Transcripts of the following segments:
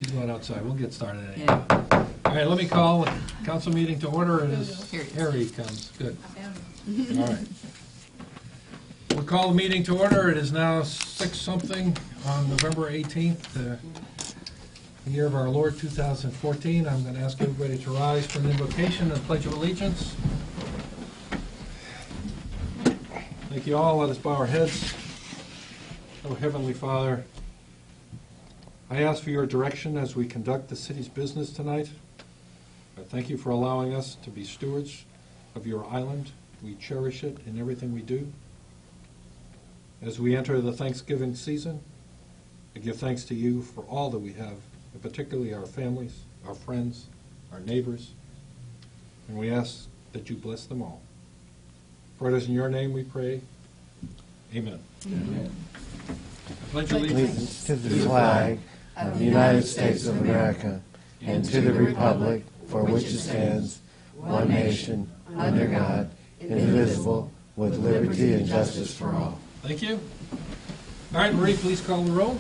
He's going outside. We'll get started anyhow. All right, let me call the council meeting to order. It is, here he comes. Good. All right. We'll call the meeting to order. It is now 6-something on November 18th, the year of our Lord 2014. I'm going to ask everybody to rise for an invocation and pledge of allegiance. Thank you all. Let us bow our heads. Oh, Heavenly Father, I ask for your direction as we conduct the city's business tonight. I thank you for allowing us to be stewards of your island. We cherish it in everything we do. As we enter the Thanksgiving season, I give thanks to you for all that we have, and particularly our families, our friends, our neighbors, and we ask that you bless them all. For it is in your name we pray. Amen. Amen. I pledge allegiance to the flag of the United States of America and to the republic for which it stands, one nation, under God, indivisible, with liberty and justice for all. Thank you. All right, Marie, please call the roll.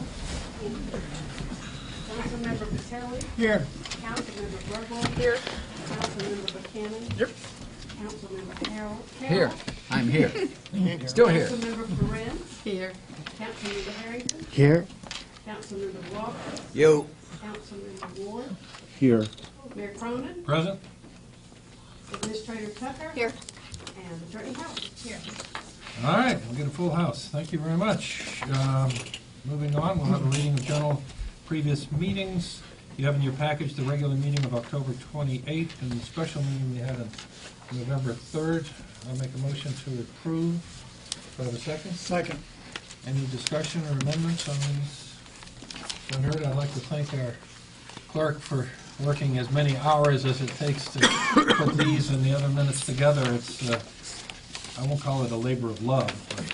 Councilmember Patelli. Here. Councilmember Burwell. Here. Councilmember Buchanan. Yep. Councilmember Harold. Here. I'm here. Still here. Councilmember Perez. Here. Councilmember Harrington. Here. Councilmember Walker. Yo. Councilmember Ward. Here. Mayor Cronin. Present. Administrator Tucker. Here. And Attorney Howard. Here. All right, we'll get a full house. Thank you very much. Moving on, we'll have a reading of general previous meetings. You have in your package the regular meeting of October 28th and the special meeting we had on November 3rd. I'll make a motion to approve. Do I have a second? Second. Any discussion or amendments on these? Unheard. I'd like to thank our clerk for working as many hours as it takes to put these and the other minutes together. It's I won't call it a labor of love, but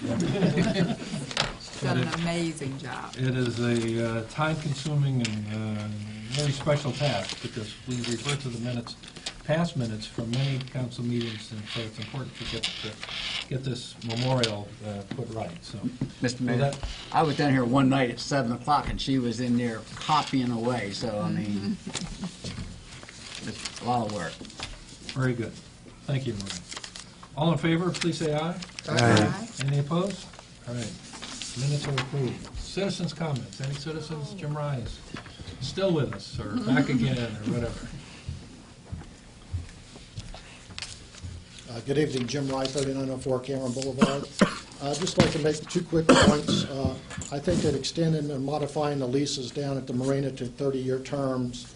done an amazing job. it is a time-consuming and very special task because we refer to the minutes, past minutes from many council meetings, and so it's important to get this memorial put right. So, Mr. Mayor, I was down here one night at 7 o'clock and she was in there copying away, so I mean, it's a lot of work. very good. Thank you, Marie. All in favor, please say aye. Aye. Any opposed? All right. Minutes are approved. Citizens' comments. Any citizens? Jim Ryan is still with us, or back again, or whatever. Good evening, Jim Wright, 3904 Cameron Boulevard. I'd just like to make 2 quick points. I think that extending and modifying the leases down at the marina to 30-year terms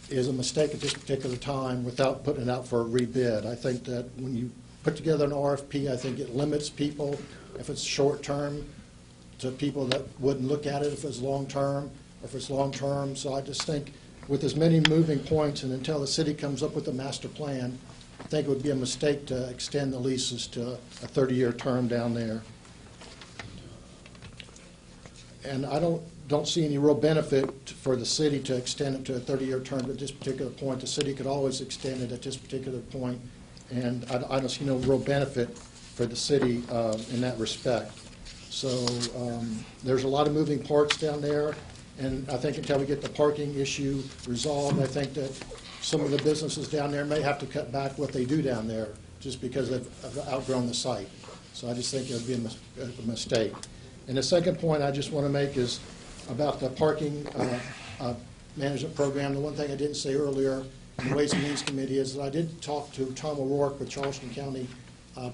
is a mistake at this particular time without putting it out for a rebid. I think that when you put together an RFP, I think it limits people, if it's short-term, to people that wouldn't look at it if it's long-term, or if it's long-term. So I just think with as many moving points and until the city comes up with a master plan, I think it would be a mistake to extend the leases to a 30-year term down there. And I don't see any real benefit for the city to extend it to a 30-year term at this particular point. The city could always extend it at this particular point, and I don't see no real benefit for the city in that respect. So there's a lot of moving parts down there, and I think until we get the parking issue resolved, I think that some of the businesses down there may have to cut back what they do down there just because they've outgrown the site. So I just think it would be a mistake. And the second point I just want to make is about the parking management program. The one thing I didn't say earlier in the Ways and Means Committee is that I did talk to Tom O'Rourke with Charleston County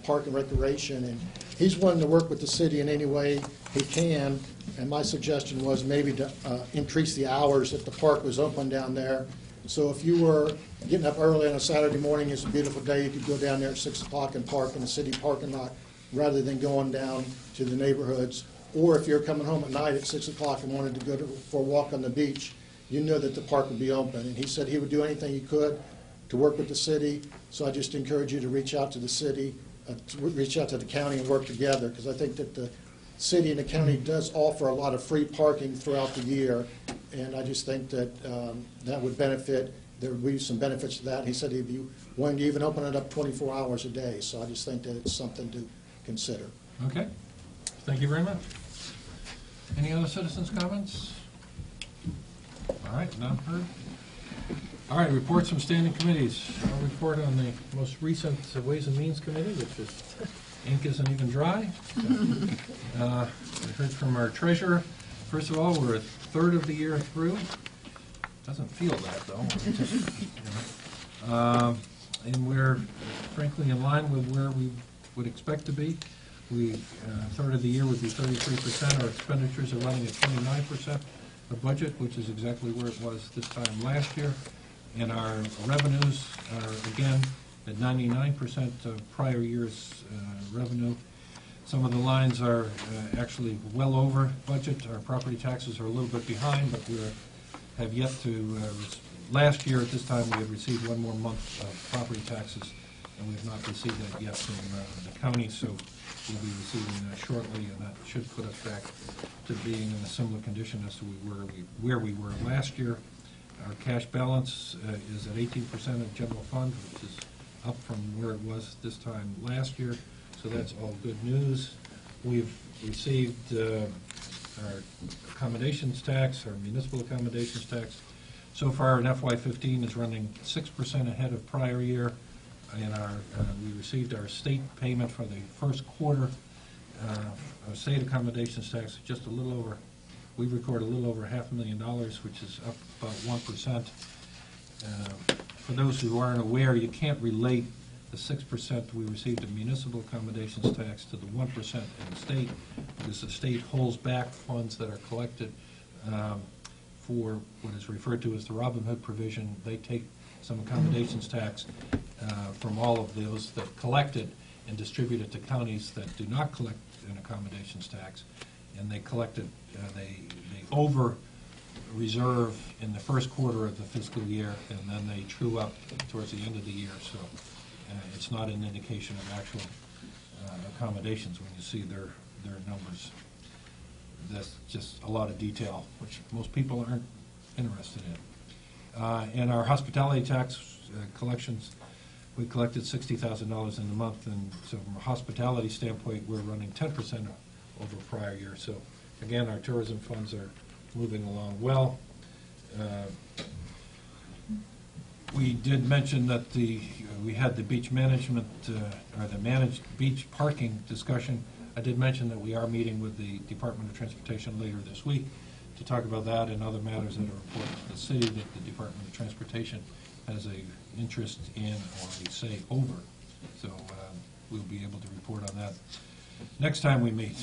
Park and Recreation, and he's willing to work with the city in any way he can. And my suggestion was maybe to increase the hours that the park was open down there. So if you were getting up early on a Saturday morning, it's a beautiful day, you could go down there at 6 o'clock and park in the city parking lot rather than going down to the neighborhoods. Or if you're coming home at night at 6 o'clock and wanted to go for a walk on the beach, you know that the park would be open. And he said he would do anything he could to work with the city. So I just encourage you to reach out to the city, reach out to the county and work together, because I think that the city and the county does offer a lot of free parking throughout the year. And I just think that that would benefit, there would be some benefits to that. He said he'd be willing to even open it up 24 hours a day. So I just think that it's something to consider. Okay. Thank you very much. Any other citizens' comments? All right, none heard. All right, reports from standing committees. I'll report on the most recent Ways and Means Committee, which is, ink isn't even dry. I heard from our treasurer. First of all, we're a third of the year through. Doesn't feel that, though. It's just, you know. And we're frankly in line with where we would expect to be. We, third of the year would be 33%. Our expenditures are running at 29% of budget, which is exactly where it was this time last year. And our revenues are, again, at 99% of prior year's revenue. Some of the lines are actually well over budget. Our property taxes are a little bit behind, but we have yet to, last year at this time, we had received one more month of property taxes, and we have not received that yet from the county, so we'll be receiving that shortly, and that should put us back to being in a similar condition as to where we were last year. Our cash balance is at 18% of general fund, which is up from where it was this time last year, so that's all good news. We've received our accommodations tax, our municipal accommodations tax. So far in FY15 is running 6% ahead of prior year, and we received our state payment for the first quarter of state accommodations tax, just a little over. We record a little over $500,000, which is up about 1%. For those who aren't aware, you can't relate the 6% we received in municipal accommodations tax to the 1% in the state, because the state holds back funds that are collected for what is referred to as the Robin Hood provision. They take some accommodations tax from all of those that collected and distribute it to counties that do not collect an accommodations tax, and they collect it, they over reserve in the first quarter of the fiscal year, and then they true up towards the end of the year. So it's not an indication of actual accommodations when you see their numbers. That's just a lot of detail, which most people aren't interested in. And our hospitality tax collections, we collected $60,000 in the month, and so from a hospitality standpoint, we're running 10% over prior year. So again, our tourism funds are moving along well. We did mention that we had the beach management, or the managed beach parking discussion. I did mention that we are meeting with the Department of Transportation later this week to talk about that and other matters that are important to the city that the Department of Transportation has an interest in, or we say over. So we'll be able to report on that next time we meet.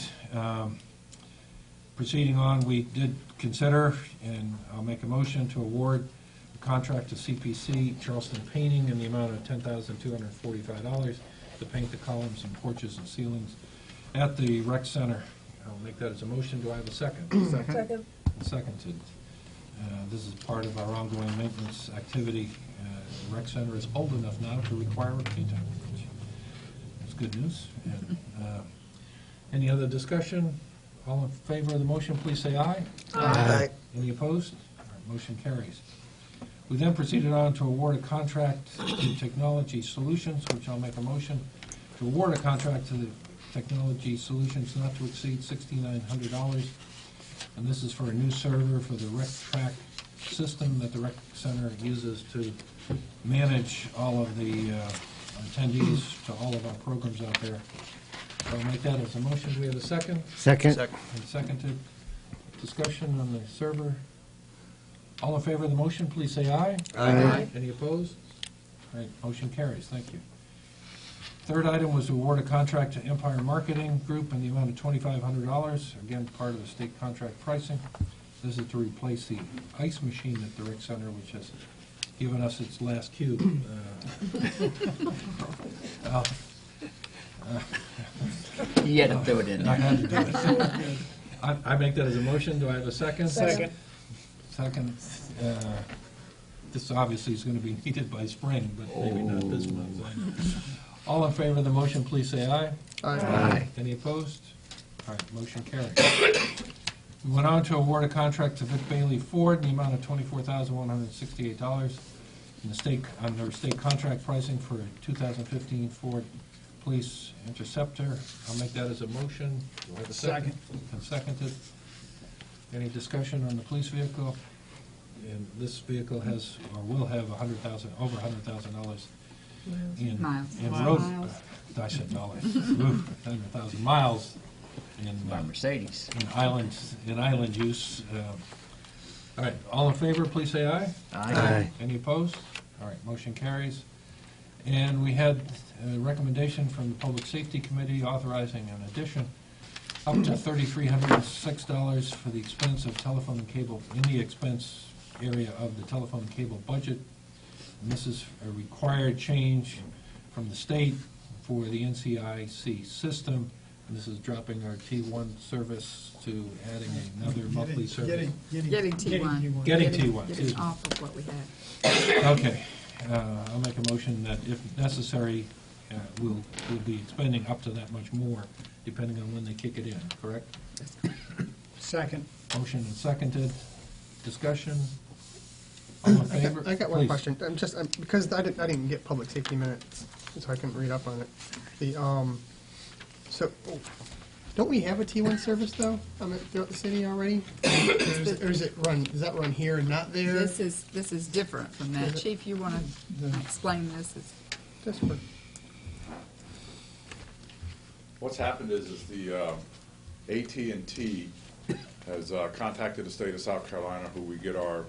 Proceeding on, we did consider, and I'll make a motion to award a contract to CPC Charleston Painting in the amount of $10,245 to paint the columns and porches and ceilings at the rec center. I'll make that as a motion. Do I have a second? Second. Seconded. This is part of our ongoing maintenance activity. The rec center is old enough now to require a painting, which is good news. And, any other discussion? All in favor of the motion, please say aye. Aye. Any opposed? All right, motion carries. We then proceeded on to award a contract to Technology Solutions, which I'll make a motion to award a contract to the Technology Solutions not to exceed $6,900. And this is for a new server for the Rec Track system that the Rec Center uses to manage all of the attendees to all of our programs out there. So I'll make that as a motion. Do we have a second? Second. And seconded. Discussion on the server. All in favor of the motion, please say aye. Aye. Any opposed? All right, motion carries. Thank you. Third item was to award a contract to Empire Marketing Group in the amount of $2,500, again, part of the state contract pricing. This is to replace the ice machine at the rec center, which has given us its last cube. You had to throw it in I there. had to do it. I make that as a motion. Do I have a second? Second. Second. This obviously is going to be needed by spring, but maybe not this month. All in favor of the motion, please say aye. Aye. Any opposed? All right, motion carries. We went on to award a contract to Vic Bailey Ford in the amount of $24,168 in the state, under state contract pricing for a 2015 Ford Police Interceptor. I'll make that as a motion. Do I have a second? And seconded. Any discussion on the police vehicle? and this vehicle has, or will have over $100,000 in Miles. in Miles. road. I said dollars. Ooh, 100,000 miles in By Mercedes. in island use. All right, all in favor, please say aye. Aye. Any opposed? All right, motion carries. And we had a recommendation from the Public Safety Committee authorizing an addition up to $3,306 for the expense of telephone and cable, in the expense area of the telephone and cable budget. And this is a required change from the state for the NCIC system. And this is dropping our T1 service to adding another monthly service. Getting T1. Getting T1, excuse Getting me. off of what we had. Okay, I'll make a motion that if necessary, we'll be expending up to that much more, depending on when they kick it in, correct? Second. Motion and seconded. Discussion? All in favor? I got one Please. question. I'm just, because I didn't get public safety minutes, so I couldn't read up on it. So, don't we have a T1 service though, throughout the city already? Or is it run, does that run here and not there? This is different from that. Is it? Chief, you want to explain this? Just for- What's happened is the AT&T has contacted the state of South Carolina, who we get our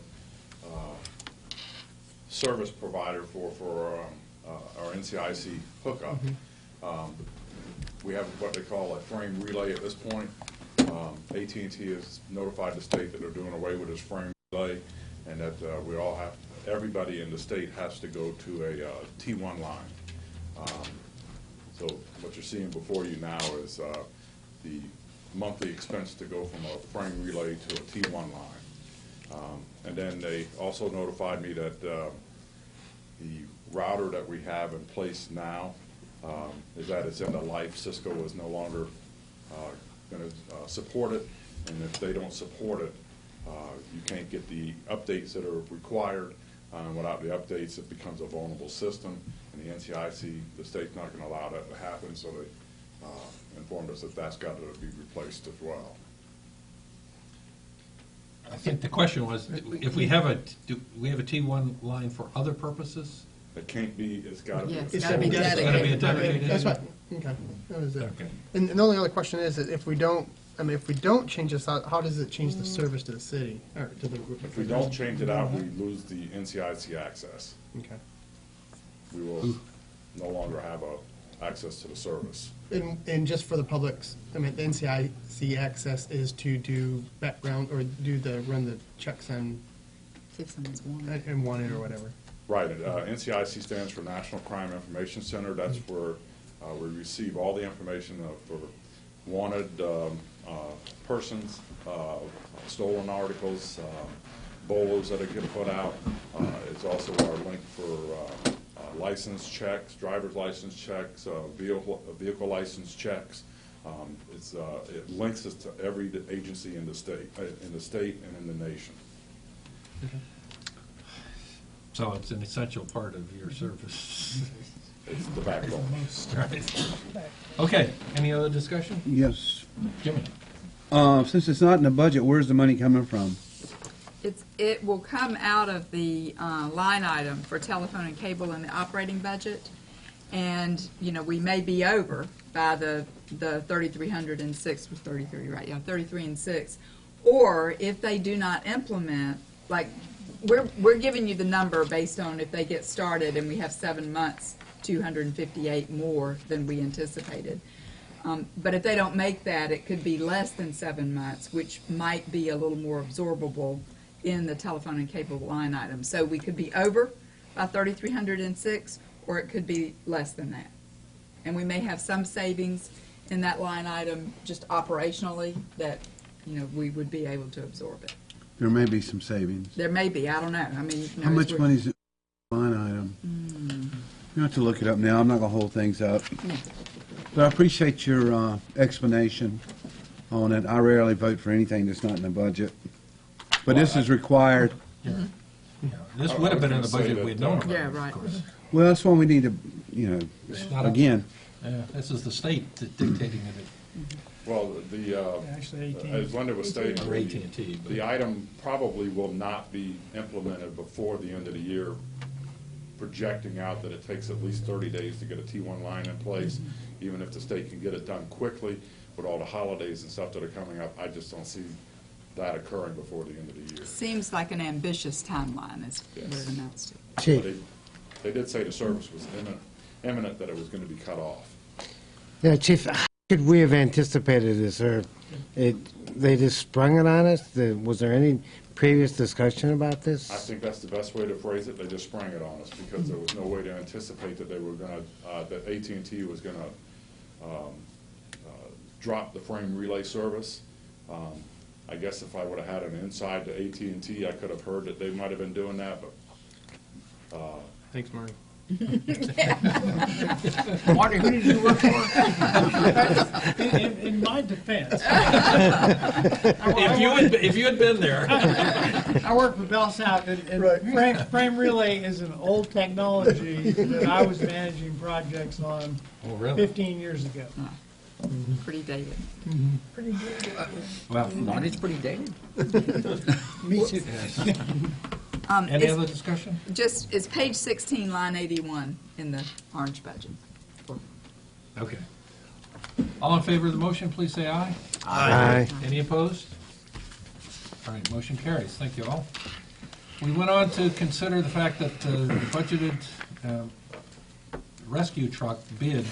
service provider for our NCIC hookup. We have what they call a frame relay at this point. AT&T has notified the state that they're doing away with this frame relay, and that everybody in the state has to go to a T1 line. So what you're seeing before you now is the monthly expense to go from a frame relay to a T1 line. And then they also notified me that the router that we have in place now is that it's end of life. Cisco is no longer going to support it, and if they don't support it, you can't get the updates that are required. Without the updates, it becomes a vulnerable system, and the NCIC, the state's not going to allow that to happen, so they informed us that that's got to be replaced as well. I think the question was, if we have do we have a T1 line for other purposes? It can't be, it's got to be. Yeah, It's gotta be It's gotta be a dedicated. dedicated. That's what, okay, that was it. Okay. And the only other question is that if we don't change this out, how does it change the service to the city, or to the? If we don't change it out, we lose the NCIC access. Okay. We will no longer have access to the service. And just for the public's, the NCIC access is to do background, or run the checks on, See if someone's wanted. and want it or whatever. Right, NCIC stands for National Crime Information Center. That's where we receive all the information for wanted persons, stolen articles, bolos that get put out. It's also our link for license checks, driver's license checks, vehicle license checks. It links us to every agency in the state and in the nation. So it's an essential part of your service. It's the backbone. Right. Okay, any other discussion? Yes. Jimmy? Since it's not in the budget, where's the money coming from? It will come out of the line item for telephone and cable in the operating budget. And, we may be over by the 3,306, was 33, right? Yeah, 33 and 6. Or if they do not implement, like, we're giving you the number based on if they get started and we have 7 months, 258 more than we anticipated. But if they don't make that, it could be less than 7 months, which might be a little more absorbable in the telephone and cable line item. So we could be over by 3,306, or it could be less than that. And we may have some savings in that line item just operationally that, we would be able to absorb it. There may be some savings. There may be, I don't know. I mean, How much money's in the line item? You have to look it up now. I'm not going to hold things up. But I appreciate your explanation on it. I rarely vote for anything that's not in the budget. But this is required. Yeah, this would have been in the budget if we had known about it, Yeah, of right. course. Well, that's why we need to, It's not up- again, Yeah, this is the state dictating it. Well, the, Actually, as Linda was stating, Or AT&T, but- the item probably will not be implemented before the end of the year, projecting out that it takes at least 30 days to get a T1 line in place. Even if the state can get it done quickly, with all the holidays and stuff that are coming up, I just don't see that occurring before the end of the year. Seems like an ambitious timeline as Yes. what it amounts to. But Chief, they did say the service was imminent, that it was going to be cut off. yeah, Chief, how could we have anticipated this, or they just sprung it on us? Was there any previous discussion about this? I think that's the best way to phrase it. They just sprang it on us because there was no way to anticipate that they were going to, that AT&T was going to drop the frame relay service. I guess if I would have had an inside to AT&T, I could have heard that they might have been doing that, but Thanks, Marty. Marty, who did you work for? In my defense, If you had been there. I work for Bell South, and frame relay is an old technology that I was managing projects on Oh, really? 15 years ago. Pretty dated. Well, Marty's pretty dated. Me too. any It's other discussion? just, it's page 16, line 81 in the orange budget. Okay. All in favor of the motion, please say aye. Aye. Any opposed? All right, motion carries. Thank you all. We went on to consider the fact that the budgeted rescue truck bid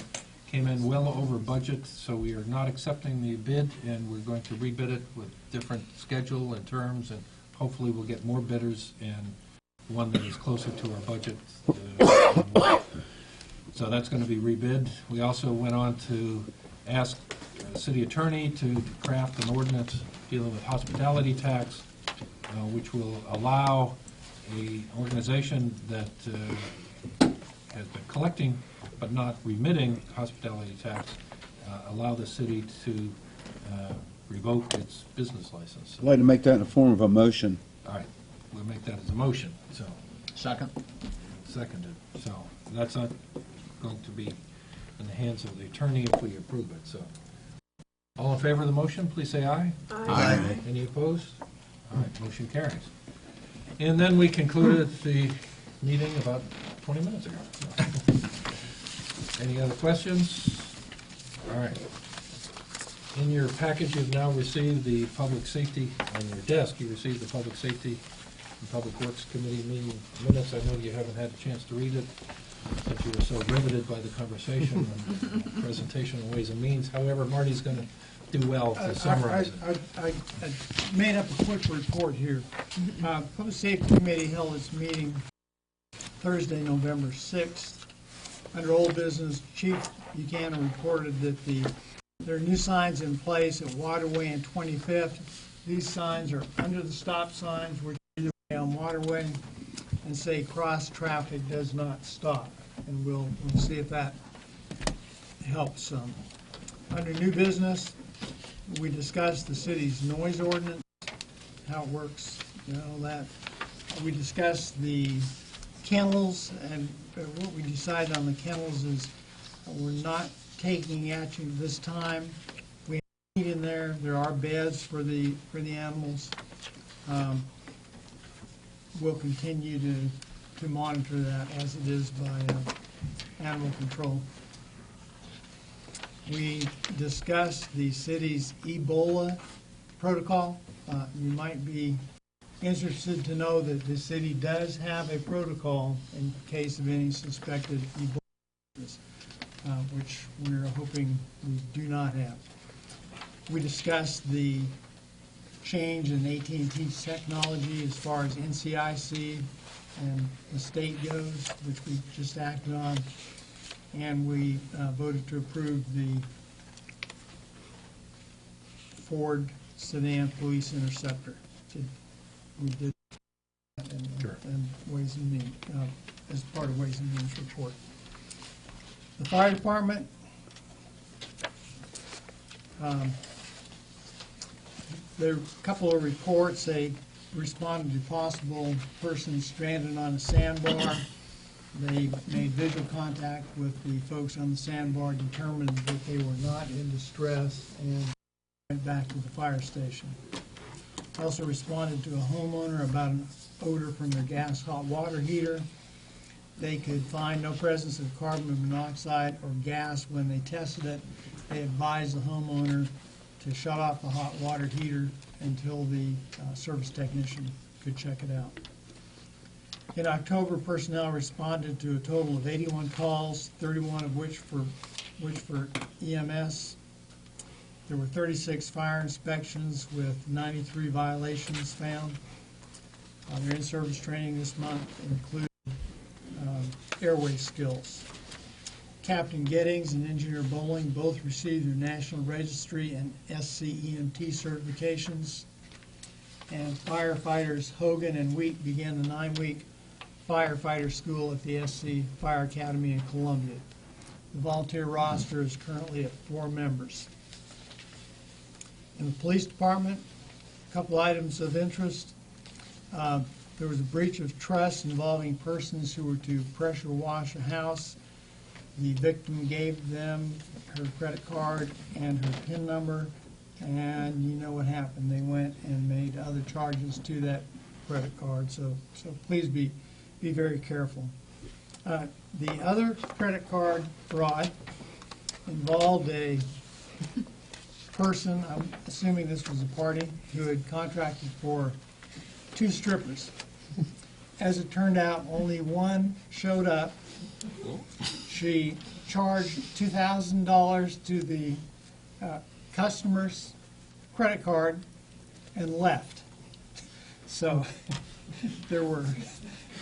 came in well over budget, so we are not accepting the bid, and we're going to rebid it with different schedule and terms, and hopefully we'll get more bidders and one that is closer to our budget. So that's going to be rebid. We also went on to ask the city attorney to craft an ordinance dealing with hospitality tax, which will allow an organization that has been collecting but not remitting hospitality tax, allow the city to revoke its business license. I'd like to make that in the form of a motion. All right, we'll make that as a motion, so, Second. seconded. So that's not going to be in the hands of the attorney if we approve it, so. All in favor of the motion, please say aye. Aye. Any opposed? All right, motion carries. And then we concluded the meeting about 20 minutes ago. Any other questions? All right. In your package, you've now received the public safety, on your desk, you received the Public Safety and Public Works Committee meeting minutes. I know you haven't had a chance to read it, since you were so riveted by the conversation and presentation on Ways and Means. However, Marty's going to do well to summarize it. I made up a quick report here. Public Safety Committee held its meeting Thursday, November 6th. Under old business, Chief Buchanan reported that there are new signs in place at Waterway and 25th. These signs are under the stop signs, which are on Waterway, and say cross traffic does not stop. And we'll see if that helps some. Under new business, we discussed the city's noise ordinance, how it works, that. We discussed the kennels, and what we decided on the kennels is we're not taking action this time. We have heat in there. There are beds for the animals. We'll continue to monitor that as it is by animal control. We discussed the city's Ebola protocol. You might be interested to know that the city does have a protocol in case of any suspected Ebola, which we're hoping we do not have. We discussed the change in AT&T's technology as far as NCIC and the state goes, which we just acted on, and we voted to approve the Ford sedan police interceptor. We did that in Ways and Means, as part of Ways and Means report. The fire department, there are a couple of reports. They responded to possible persons stranded on a sandbar. They made visual contact with the folks on the sandbar, determined that they were not in distress, and back to the fire station. Also responded to a homeowner about an odor from their gas hot water heater. They could find no presence of carbon monoxide or gas when they tested it. They advised the homeowner to shut off the hot water heater until the service technician could check it out. In October, personnel responded to a total of 81 calls, 31 of which for EMS. There were 36 fire inspections with 93 violations found. Their in-service training this month included airway skills. Captain Gettings and Engineer Bowling both received their National Registry and SCEMT certifications. And firefighters Hogan and Wheat began the 9-week firefighter school at the SC Fire Academy in Columbia. The volunteer roster is currently at 4 members. In the police department, a couple items of interest. There was a breach of trust involving persons who were to pressure wash a house. The victim gave them her credit card and her PIN number, and you know what happened. They went and made other charges to that credit card, so please be very careful. The other credit card fraud involved a person, I'm assuming this was a party, who had contracted for 2 strippers. As it turned out, only one showed up. She charged $2,000 to the customer's credit card and left. So there were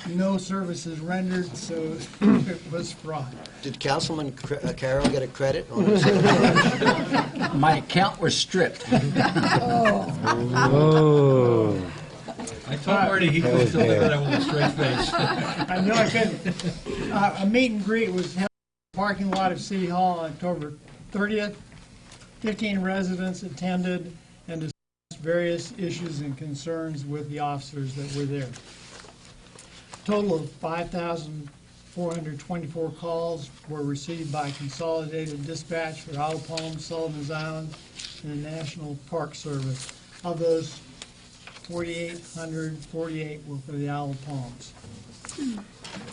no services rendered, so it was fraud. Did Councilman Carroll get a credit on his? My account was stripped. Oh. I told Marty he could still do that with a straight face. I know I couldn't. A meet and greet was held in the parking lot of City Hall on October 30th. 15 residents attended and discussed various issues and concerns with the officers that were there. A total of 5,424 calls were received by Consolidated Dispatch for Isle Palm, Sullivan's Island, and the National Park Service. Of those, 4,848 were for the Isle of Palms.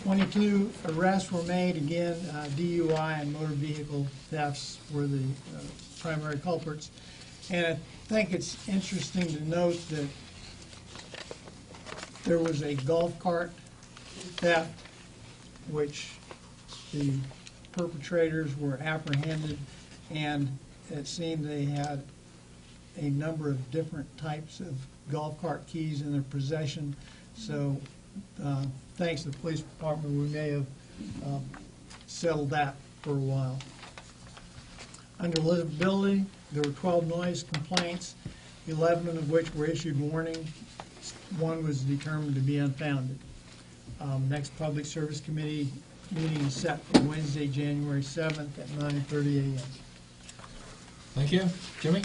22 arrests were made. Again, DUI and motor vehicle thefts were the primary culprits. And I think it's interesting to note that there was a golf cart theft, which the perpetrators were apprehended, and it seemed they had a number of different types of golf cart keys in their possession. So thanks to the police department, we may have settled that for a while. Under livability, there were 12 noise complaints, 11 of which were issued warning. 1 was determined to be unfounded. Next Public Service Committee meeting is set for Wednesday, January 7th at 9:30 a.m. Thank you. Jimmy?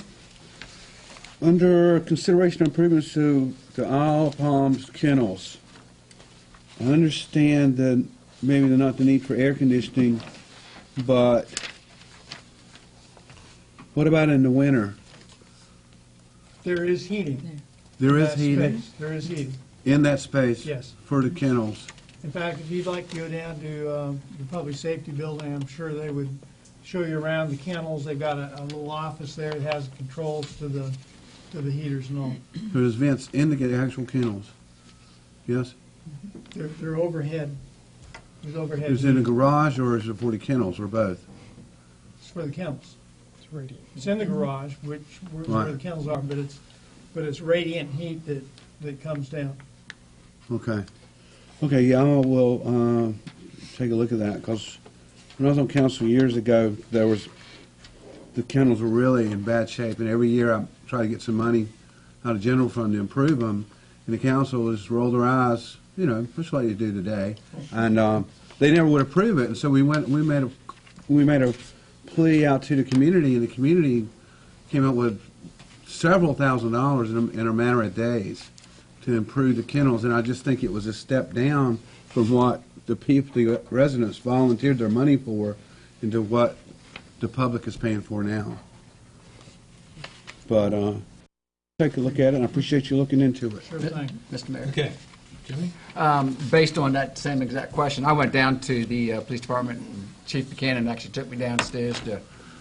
Under consideration of improvements to the Isle of Palms kennels, I understand that maybe not the need for air conditioning, but what about in the winter? There is heating. There in is that heating space. There is heating. in that space? Yes. For the kennels? In fact, if you'd like to go down to the Public Safety Building, I'm sure they would show you around the kennels. They've got a little office there that has controls to the heaters and all. So there's vents in the actual kennels? Yes? They're overhead. There's overhead. Is it in a garage or is it for the kennels or both? It's for the kennels. It's in the garage, which where Right. the kennels are, but it's radiant heat that comes down. Okay. Okay, yeah, I will take a look at that, because when I was on council years ago, the kennels were really in bad shape, and every year I try to get some money out of general fund to improve them, and the council just rolled their eyes, just like you do today, and they never would approve it, and so we made a plea out to the community, and the community came up with several $1,000s in a matter of days to improve the kennels, and I just think it was a step down from what the residents volunteered their money for into what the public is paying for now. But take a look at it, and I appreciate you looking into it. Sure thing. Mr. Mayor. Okay. Jimmy? Based on that same exact question, I went down to the police department. And Chief Buchanan actually took me downstairs to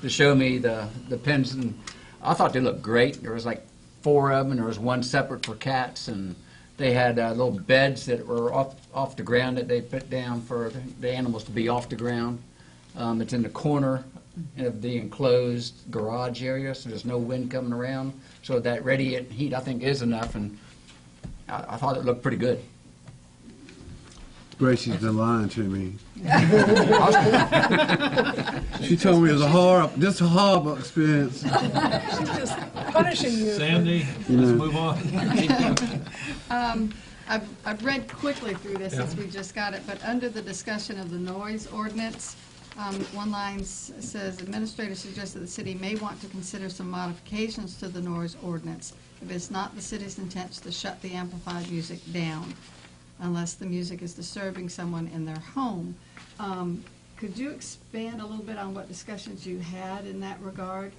show me the pens, and I thought they looked great. There was like 4 of them, and there was one separate for cats, and they had little beds that were off the ground that they put down for the animals to be off the ground. It's in the corner of the enclosed garage area, so there's no wind coming around. So that radiant heat, I think, is enough, and I thought it looked pretty good. Gracie's been lying to me. She told me it was a horrible experience. Punishing you. Sandy, let's move on. I've read quickly through this since Yeah. we just got it, but under the discussion of the noise ordinance, one line says, administrator suggests that the city may want to consider some modifications to the noise ordinance if it's not the city's intent to shut the amplified music down unless the music is disturbing someone in their home. Could you expand a little bit on what discussions you had in that regard?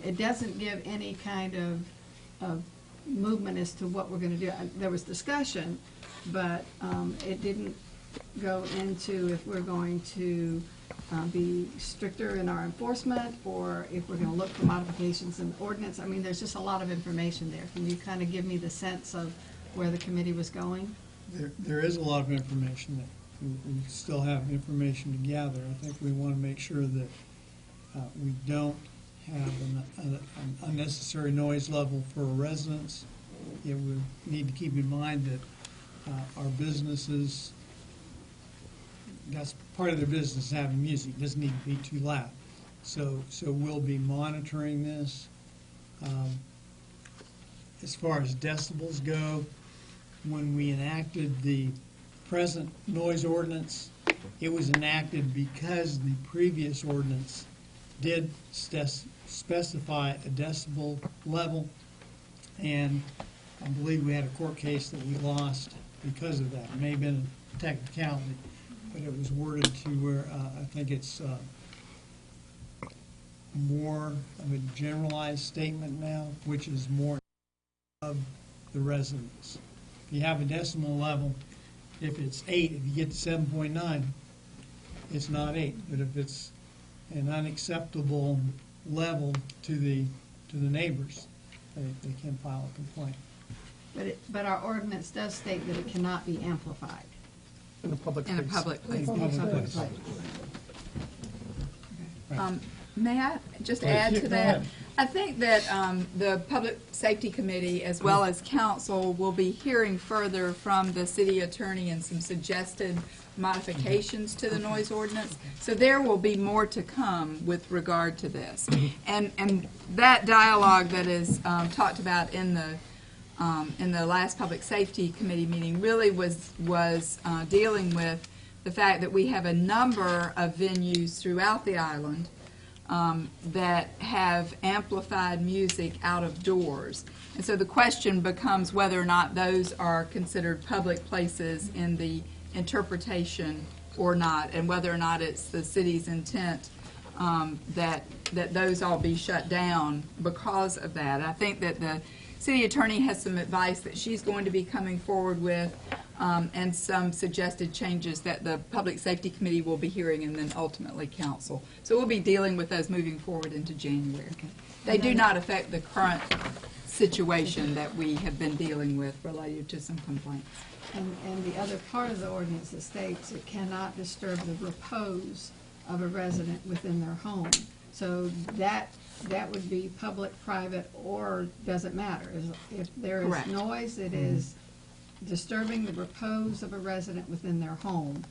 It doesn't give any kind of movement as to what we're going to do. There was discussion, but it didn't go into if we're going to be stricter in our enforcement or if we're going to look for modifications in the ordinance. I mean, there's just a lot of information there. Can you kind of give me the sense of where the committee was going? There is a lot of information there. We still have information to gather. I think we want to make sure that we don't have an unnecessary noise level for residents. We need to keep in mind that our businesses, that's part of their business, having music. It doesn't need to be too loud. So we'll be monitoring this. As far as decibels go, when we enacted the present noise ordinance, it was enacted because the previous ordinance did specify a decibel level, and I believe we had a court case that we lost because of that. It may have been a technicality, but it was worded to where I think it's more of a generalized statement now, which is more of the residents. If you have a decimal level, if it's 8, if you get to 7.9, it's not 8. But if it's an unacceptable level to the neighbors, they can file a complaint. But our ordinance does state that it cannot be amplified. In a public In a place. public place. Public place. May I just add to that? I think that the Public Safety Committee, as well as council, will be hearing further from the city attorney and some suggested modifications to the noise ordinance. So there will be more to come with regard to this. And that dialogue that is talked about in the last Public Safety Committee meeting really was dealing with the fact that we have a number of venues throughout the island that have amplified music out of doors. And so the question becomes whether or not those are considered public places in the interpretation or not, and whether or not it's the city's intent that those all be shut down because of that. I think that the city attorney has some advice that she's going to be coming forward with, and some suggested changes that the Public Safety Committee will be hearing, and then ultimately council. So we'll be dealing with those moving forward into January. They do not affect the current situation that we have been dealing with related to some complaints. And the other part of the ordinance that states it cannot disturb the repose of a resident within their home. So that would be public, private, or doesn't matter. If there is Correct. noise, it is disturbing the repose of a resident within their home.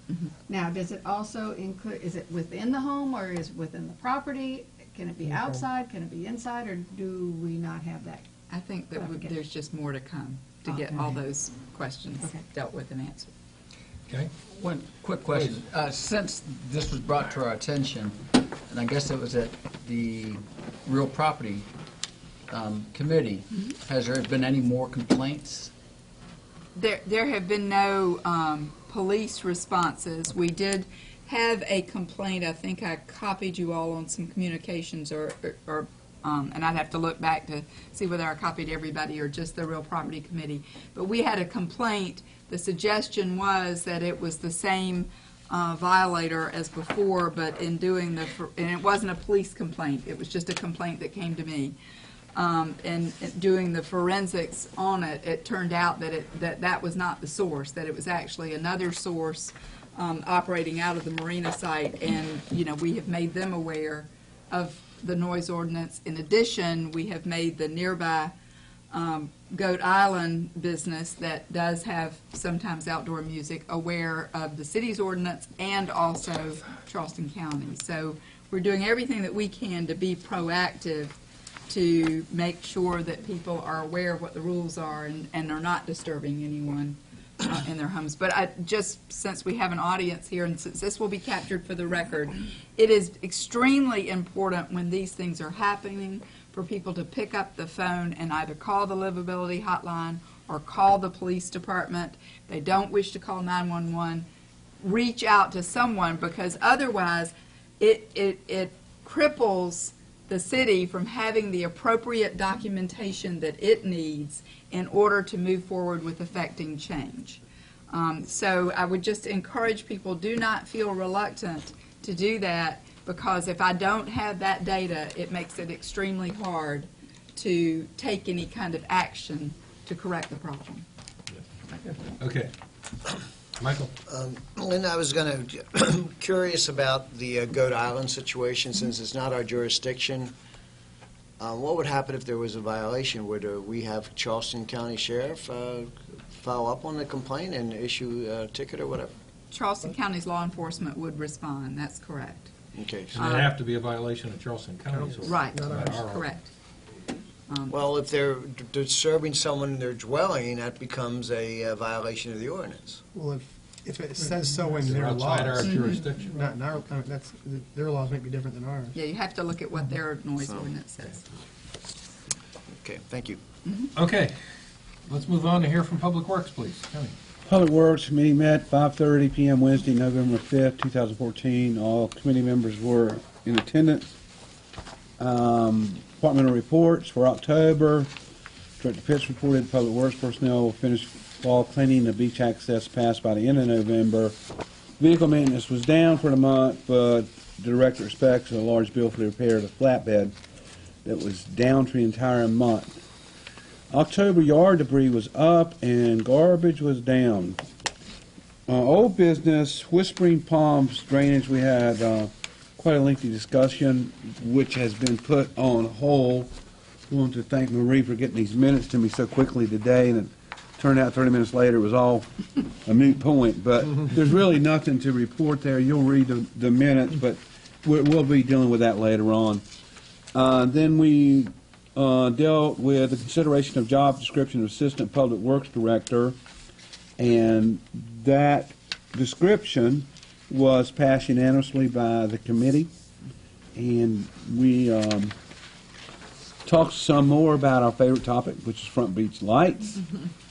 Now, does it also include, is it within the home or is it within the property? Can it be outside? Can it be inside? Or do we not have that? I think that Okay. there's just more to come to get all those questions Okay. dealt with and answered. Okay? One quick question. Since this was brought to our attention, and I guess it was at the Real Property Committee, has there been any more complaints? There have been no police responses. We did have a complaint. I think I copied you all on some communications or And I'd have to look back to see whether I copied everybody or just the real property committee. But we had a complaint. The suggestion was that it was the same violator as before, but in doing and it wasn't a police complaint, it was just a complaint that came to me. And doing the forensics on it, it turned out that that was not the source, that it was actually another source operating out of the marina site, and, we have made them aware of the noise ordinance. In addition, we have made the nearby Goat Island business that does have sometimes outdoor music aware of the city's ordinance and also Charleston County. So we're doing everything that we can to be proactive to make sure that people are aware of what the rules are and are not disturbing anyone in their homes. But since we have an audience here, and since this will be captured for the record, it is extremely important when these things are happening for people to pick up the phone and either call the livability hotline or call the police department. If they don't wish to call 911, reach out to someone, because otherwise it cripples the city from having the appropriate documentation that it needs in order to move forward with effecting change. So I would just encourage people, do not feel reluctant to do that, because if I don't have that data, it makes it extremely hard to take any kind of action to correct the problem. Okay. Michael? Linda, I was going to, curious about the Goat Island situation, since it's not our jurisdiction. What would happen if there was a violation? Would we have Charleston County Sheriff follow up on the complaint and issue a ticket or whatever? Charleston County's law enforcement would respond, that's correct. Okay. And it'd have to be a violation of Charleston County. So Right, not ours. correct. Well, if they're disturbing someone in their dwelling, that becomes a violation of the ordinance. Well, if it says so in They're their outside our laws, jurisdiction. not in our, their laws might be different than ours. Yeah, you have to look at what their noise ordinance says. Okay, thank you. Okay, let's move on to hear from Public Works, please. Kenny. Public Works Committee met 5:30 p.m. Wednesday, November 5th, 2014. All committee members were in attendance. Departmental reports for October. Director Pitts reported Public Works personnel will finish fall cleaning the beach access pass by the end of November. Vehicle maintenance was down for the month, but the director expects a large bill for the repair of the flatbed that was down for the entire month. October yard debris was up and garbage was down. Old business, Whispering Palms drainage, we had quite a lengthy discussion, which has been put on hold. I want to thank Marie for getting these minutes to me so quickly today, and it turned out 30 minutes later it was all a moot point. But there's really nothing to report there. You'll read the minutes, but we'll be dealing with that later on. Then we dealt with the consideration of job description of Assistant Public Works Director, and that description was passed unanimously by the committee, and we talked some more about our favorite topic, which is Front Beach Lights,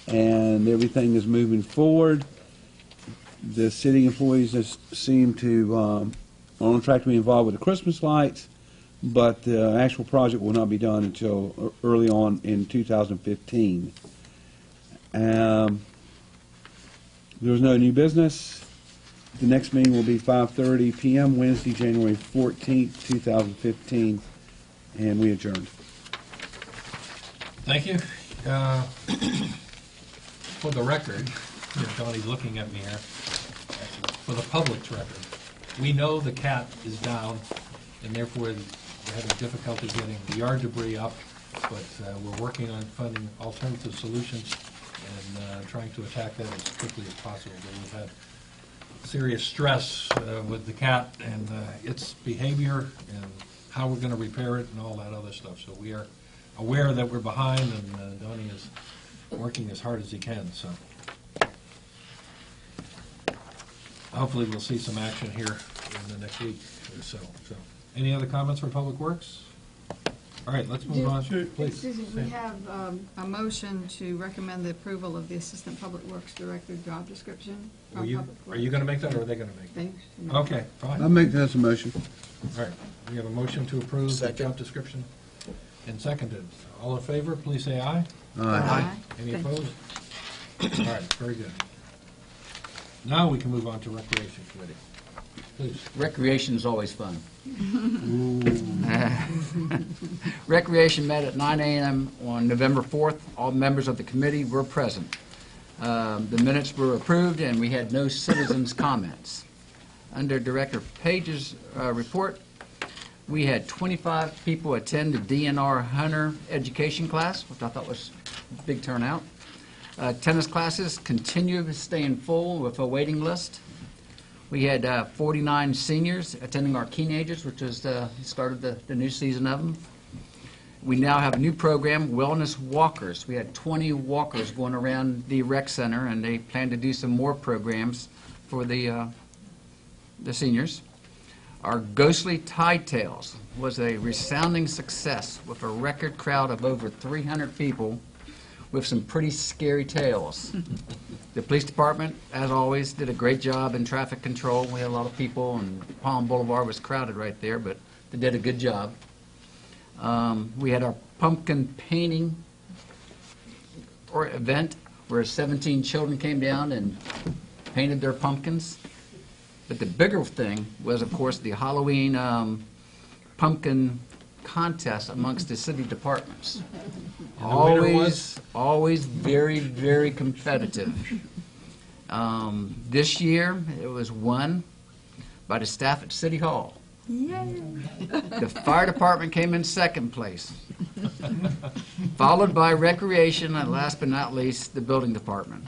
and everything is moving forward. The city employees just seem to are on track to be involved with the Christmas lights, but the actual project will not be done until early on in 2015. There was no new business. The next meeting will be 5:30 p.m. Wednesday, January 14th, 2015, and we adjourned. Thank you. For the record, Donnie's looking at me here, for the public's record, we know the cat is down, and therefore we're having difficulty getting the yard debris up, but we're working on finding alternative solutions and trying to attack that as quickly as possible. But we've had serious stress with the cat and its behavior and how we're going to repair it and all that other stuff. So we are aware that we're behind, and Donnie is working as hard as he can. So hopefully we'll see some action here in the next week or so. So, any other comments for Public Works? All right, let's move on. Please. Excuse me, we have a motion to recommend the approval of the Assistant Public Works Director job description. Are you going to make that, or are they going to make it? They- Okay, fine. I'll make that as a motion. All right, we have a motion to approve the Second. job description. and seconded. All in favor, please say aye. Aye. Any opposed? All right, very good. Now we can move on to Recreation Committee. Please. Recreation is always fun. Recreation met at 9 a.m. on November 4th. All members of the committee were present. The minutes were approved, and we had no citizens' comments. Under Director Page's report, we had 25 people attend the DNR Hunter education class, which I thought was a big turnout. Tennis classes continue staying full with a waiting list. We had 49 seniors attending our teenagers, which was started the new season of them. We now have a new program, Wellness Walkers. We had 20 walkers going around the rec center, and they plan to do some more programs for the seniors. Our Ghostly Tide Tales was a resounding success with a record crowd of over 300 people with some pretty scary tales. The police department, as always, did a great job in traffic control. We had a lot of people, and Palm Boulevard was crowded right there, but they did a good job. We had our pumpkin painting event where 17 children came down and painted their pumpkins. But the bigger thing was, of course, the Halloween pumpkin contest amongst the city departments. And the winner was? Always very, very competitive. This year, it was won by the staff at City Hall. Yay. The fire department came in second place, followed by recreation, and last but not least, the building department.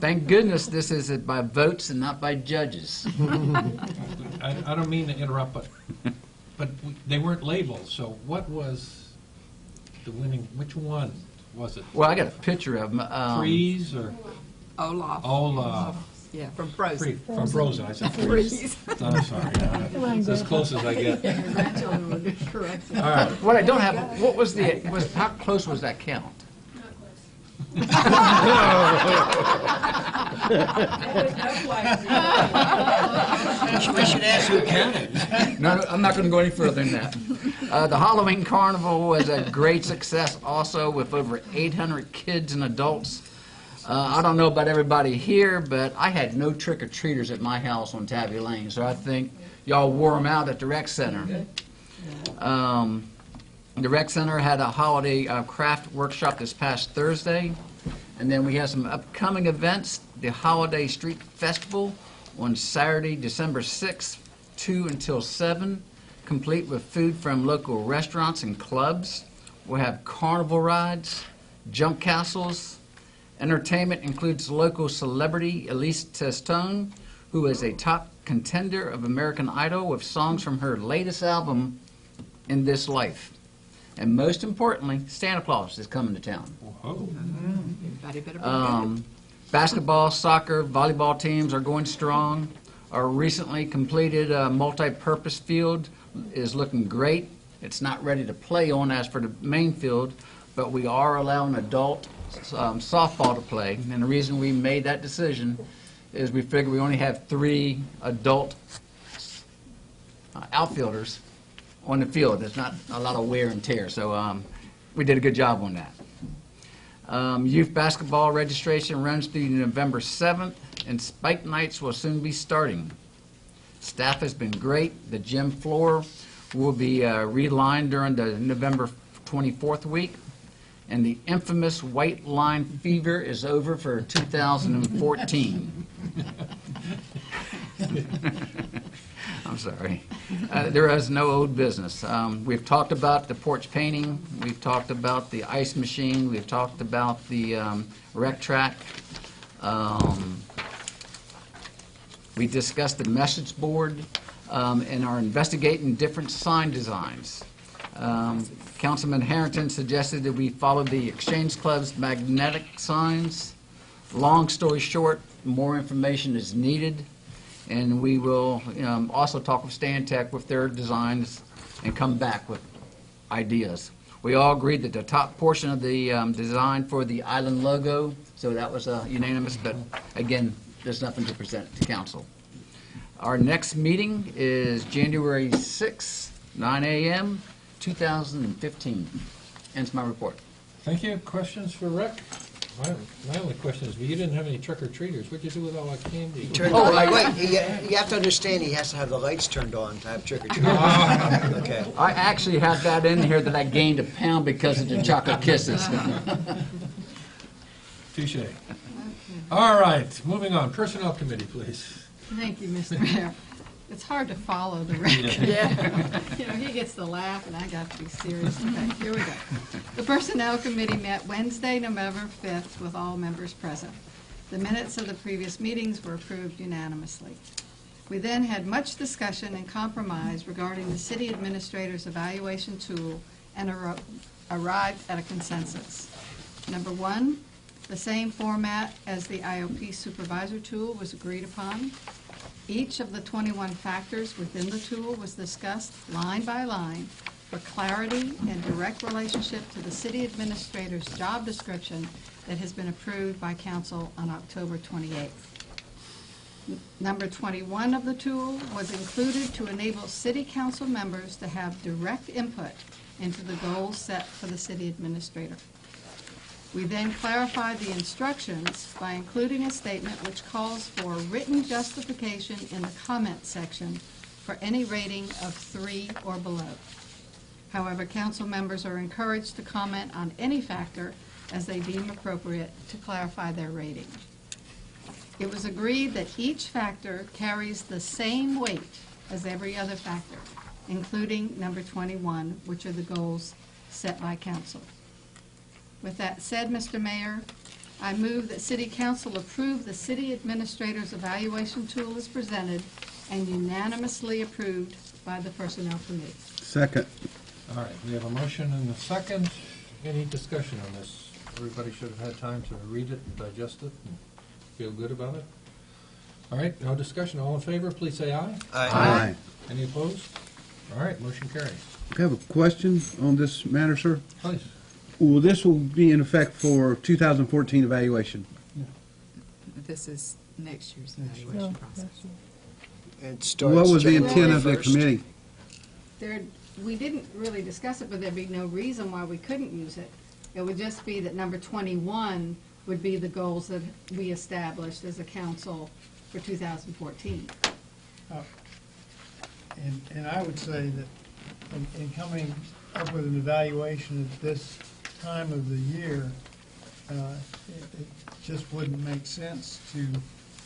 Thank goodness this is by votes and not by judges. I don't mean to interrupt, but they weren't labeled, so what was the winning, which one was it? Well, I got a picture of them. Freeze or? Olaf. Olaf. Yeah, from Frozen. From Frozen, I said freeze. I'm sorry, it's as close as I get. All right. What I don't have, how close was that count? We should ask who counted. No, I'm not going to go any further than that. The Halloween Carnival was a great success also with over 800 kids and adults. I don't know about everybody here, but I had no trick-or-treaters at my house on Tabby Lane, so I think y'all wore them out at the rec center. The rec center had a holiday craft workshop this past Thursday, and then we have some upcoming events. The Holiday Street Festival on Saturday, December 6th, 2 until 7, complete with food from local restaurants and clubs. We'll have carnival rides, jump castles. Entertainment includes local celebrity Elise Testone, who is a top contender of American Idol with songs from her latest album, In This Life. And most importantly, Santa Claus is coming to town. Everybody better be ready. Basketball, soccer, volleyball teams are going strong. Our recently completed multi-purpose field is looking great. It's not ready to play on as for the main field, but we are allowing adult softball to play. And the reason we made that decision is we figured we only have 3 adult outfielders on the field. There's not a lot of wear and tear, so we did a good job on that. Youth basketball registration runs through November 7th, and Spike Nights will soon be starting. Staff has been great. The gym floor will be relined during the November 24th week, and the infamous white line fever is over for 2014. I'm sorry. There is no old business. We've talked about the porch painting. We've talked about the ice machine. We've talked about the rec track. We discussed the message board and are investigating different sign designs. Councilman Harrington suggested that we follow the Exchange Club's magnetic signs. Long story short, more information is needed, and we will also talk with Stantec with their designs and come back with ideas. We all agreed that the top portion of the design for the island logo, so that was unanimous, but again, there's nothing to present to council. Our next meeting is January 6th, 9 a.m., 2015. Ends my report. Thank you. Questions for Rick? My only question is, well, you didn't have any trick-or-treaters. What'd you do with all that candy? Turned Oh, on. right. Wait, you have to understand, he has to have the lights turned on to have trick or treat. Okay. I actually had that in here that I gained a pound because of the chocolate kisses. Touche. All right, moving on. Personnel Committee, please. Thank you, Mr. Mayor. It's hard to follow the Rick. Yeah. You know, he gets to laugh, and I got to be serious. Okay, here we go. The Personnel Committee met Wednesday, November 5th, with all members present. The minutes of the previous meetings were approved unanimously. We then had much discussion and compromise regarding the city administrator's evaluation tool and arrived at a consensus. Number one, the same format as the IOP supervisor tool was agreed upon. Each of the 21 factors within the tool was discussed line by line for clarity and direct relationship to the city administrator's job description that has been approved by council on October 28th. Number 21 of the tool was included to enable city council members to have direct input into the goals set for the city administrator. We then clarified the instructions by including a statement which calls for written justification in the comment section for any rating of 3 or below. However, council members are encouraged to comment on any factor as they deem appropriate to clarify their rating. It was agreed that each factor carries the same weight as every other factor, including number 21, which are the goals set by council. With that said, Mr. Mayor, I move that City Council approve the city administrator's evaluation tool as presented and unanimously approved by the Personnel Committee. Second. All right, we have a motion and a second. Any discussion on this? Everybody should have had time to read it and digest it and feel good about it. All right, no discussion. All in favor, please say aye. Aye. Any opposed? All right, motion carries. I have a question on this matter, sir. Please. Well, this will be in effect for 2014 evaluation. This is next year's evaluation process. It starts What was the January intent of the 1st. committee? We didn't really discuss it, but there'd be no reason why we couldn't use it. It would just be that number 21 would be the goals that we established as a council for 2014. And I would say that in coming up with an evaluation at this time of the year, it just wouldn't make sense to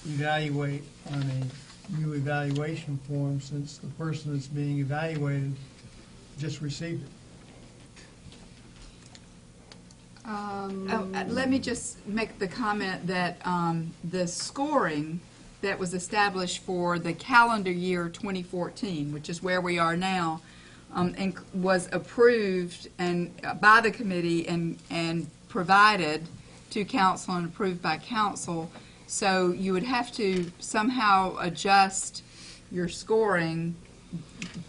evaluate on a new evaluation form since the person that's being evaluated just received it. Let me just make the comment that the scoring that was established for the calendar year 2014, which is where we are now, and was approved and by the committee and provided to council and approved by council. So you would have to somehow adjust your scoring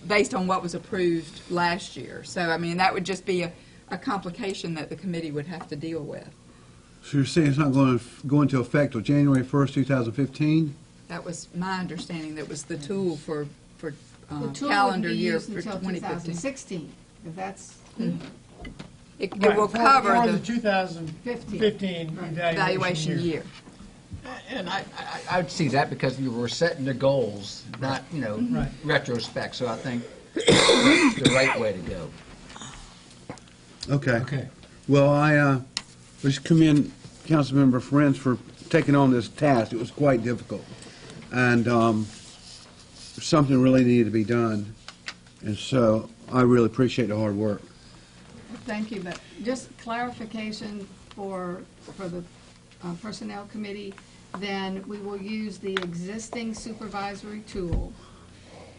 based on what was approved last year. So, I mean, that would just be a complication that the committee would have to deal with. So you're saying it's not going to go into effect until January 1st, 2015? That was my understanding. That was the tool for The tool calendar would be year used for until 2015. 2016, if that's It will cover For the the 2015 evaluation year. And I would see that because you were setting the goals, not, Right. retrospect. So I think that's the right way to go. Okay. Okay. Well, I just commend Councilmember Friends for taking on this task. It was quite difficult. And something really needed to be done. And so I really appreciate the hard work. Thank you, but just clarification for the Personnel Committee, then we will use the existing supervisory tool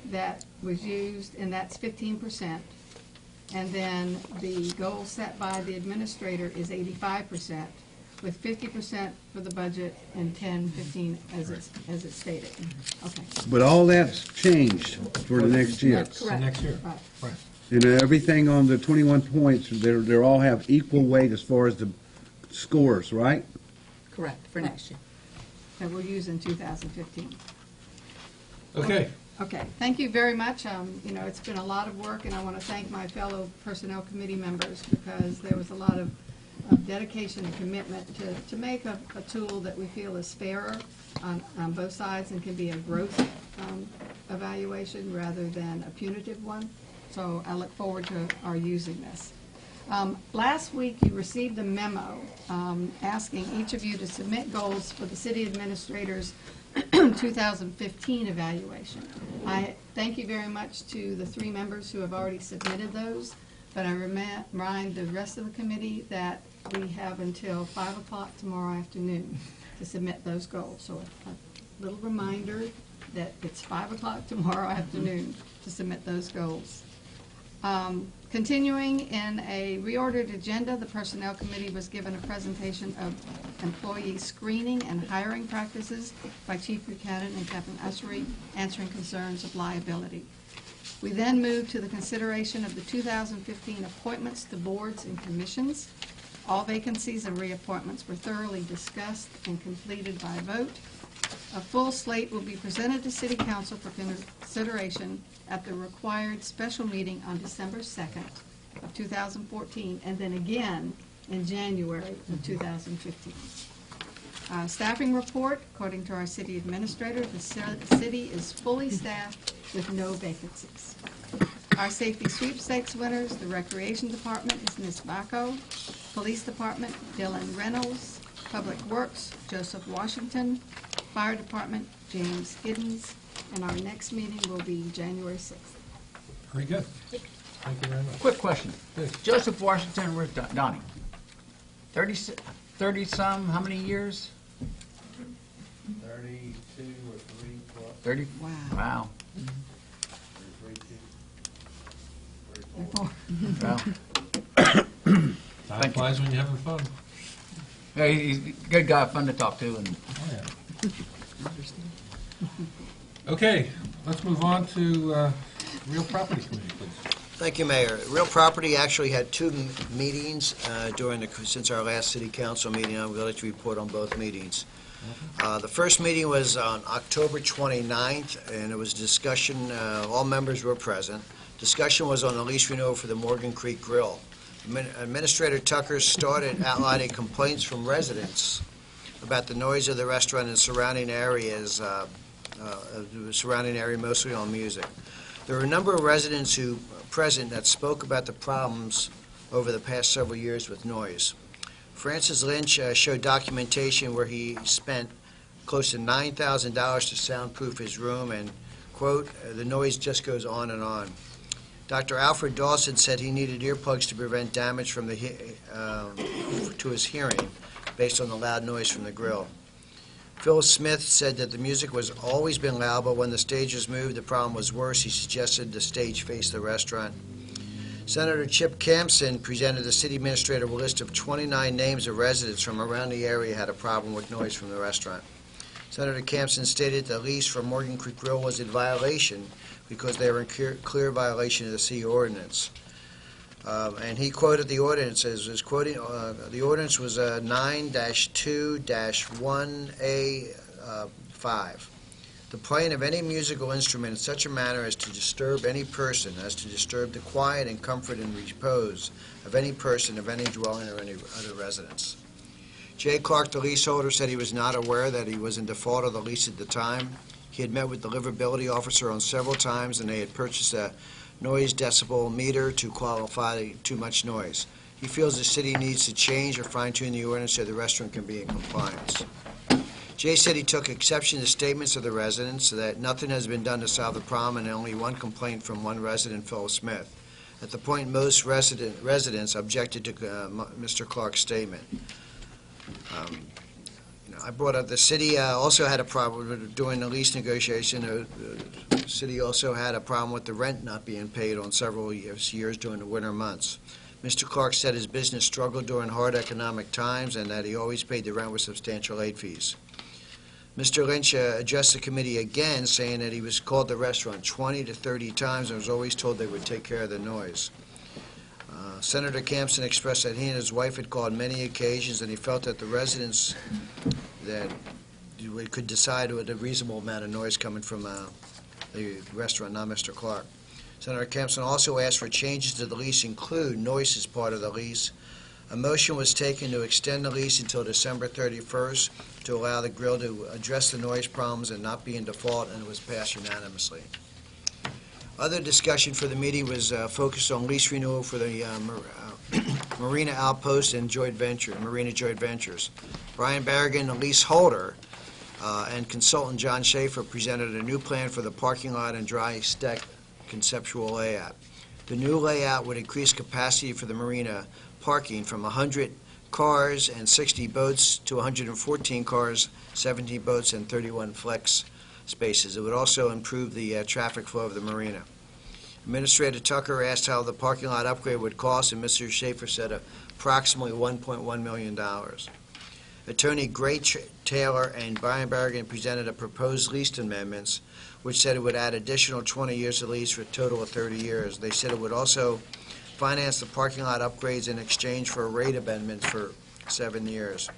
that was used, and that's 15%. And then the goal set by the administrator is 85%, with 50% for the budget and 15 as it's stated. Okay. But all that's changed for the next year. That's correct. Next year. Right. Right. Everything on the 21 points, they all have equal weight as far as the scores, right? Correct, for next year. That we'll use in 2015. Okay, Okay, thank you very much. It's been a lot of work, and I want to thank my fellow Personnel Committee members because there was a lot of dedication and commitment to make a tool that we feel is fairer on both sides and can be a growth evaluation rather than a punitive one. So I look forward to our using this. Last week, you received a memo asking each of you to submit goals for the city administrator's 2015 evaluation. I thank you very much to the 3 members who have already submitted those, but I remind the rest of the committee that we have until 5 o'clock tomorrow afternoon to submit those goals. So a little reminder that it's 5 o'clock tomorrow afternoon to submit those goals. Continuing in a reordered agenda, the Personnel Committee was given a presentation of employee screening and hiring practices by Chief Buchanan and Captain Ussery, answering concerns of liability. We then moved to the consideration of the 2015 appointments to boards and commissions. All vacancies and reappointments were thoroughly discussed and completed by vote. A full slate will be presented to City Council for consideration at the required special meeting on December 2nd of 2014, and then again in January of 2015. Staffing report, according to our city administrator, the city is fully staffed with no vacancies. Our safety sweepstakes winners, the Recreation Department is Ms. Bacco, Police Department, Dylan Reynolds, Public Works, Joseph Washington, Fire Department, James Giddens, and our next meeting will be January 6th. Very good. Thank you very much. Quick question. Yes. Joseph Washington, where's Donnie? 30-some, how many years? 32 or 3 plus. 30? Wow. Wow. 34. Wow. Time flies when you're having fun. Yeah, he's a good guy, fun to talk to, and Oh, yeah. Okay, let's move on to Real Property Committee, please. Thank you, Mayor. Real Property actually had 2 meetings since our last city council meeting. I'm going to report on both meetings. The first meeting was on October 29th, and it was discussion, all members were present. Discussion was on the lease renewal for the Morgan Creek Grill. Administrator Tucker started outlining complaints from residents about the noise of the restaurant and surrounding areas, mostly on music. There were a number of residents who present that spoke about the problems over the past several years with noise. Francis Lynch showed documentation where he spent close to $9,000 to soundproof his room, and, quote, the noise just goes on and on. Dr. Alfred Dawson said he needed earplugs to prevent damage from to his hearing based on the loud noise from the grill. Phil Smith said that the music was always been loud, but when the stage was moved, the problem was worse. He suggested the stage face the restaurant. Senator Chip Campson presented the city administrator a list of 29 names of residents from around the area had a problem with noise from the restaurant. Senator Campson stated the lease for Morgan Creek Grill was in violation because they were in clear violation of the city ordinance. And he quoted the ordinance as quoting, the ordinance was 9-2-1A5. The playing of any musical instrument in such a manner as to disturb any person, as to disturb the quiet and comfort and repose of any person, of any dwelling or any other residence. Jay Clark, the leaseholder, said he was not aware that he was in default of the lease at the time. He had met with the livability officer on several times, and they had purchased a noise decibel meter to qualify too much noise. He feels the city needs to change or fine-tune the ordinance so the restaurant can be in compliance. Jay said he took exception to statements of the residents that nothing has been done to solve the problem, and only one complaint from one resident, Phil Smith. At the point, most residents objected to Mr. Clark's statement. I brought up the city also had a problem during the lease negotiation. The city also had a problem with the rent not being paid on several years during the winter months. Mr. Clark said his business struggled during hard economic times and that he always paid the rent with substantial late fees. Mr. Lynch addressed the committee again, saying that he was called the restaurant 20 to 30 times and was always told they would take care of the noise. Senator Campson expressed that he and his wife had called many occasions, and he felt that the residents that we could decide with a reasonable amount of noise coming from the restaurant, not Mr. Clark. Senator Kempson also asked for changes to the lease include noise as part of the lease. A motion was taken to extend the lease until December 31st to allow the grill to address the noise problems and not be in default, and it was passed unanimously. Other discussion for the meeting was focused on lease renewal for the Marina Outpost and Marina Joint Ventures. Brian Barrigan, the leaseholder, and consultant John Schaefer presented a new plan for the parking lot and dry stack conceptual layout. The new layout would increase capacity for the marina parking from 100 cars and 60 boats to 114 cars, 17 boats, and 31 flex spaces. It would also improve the traffic flow of the marina. Administrator Tucker asked how the parking lot upgrade would cost, and Mr. Schaefer said approximately $1.1 million. Attorney Gray Taylor and Brian Barrigan presented a proposed lease amendments, which said it would add additional 20 years of lease for a total of 30 years. They said it would also finance the parking lot upgrades in exchange for a rate amendment for 7 years.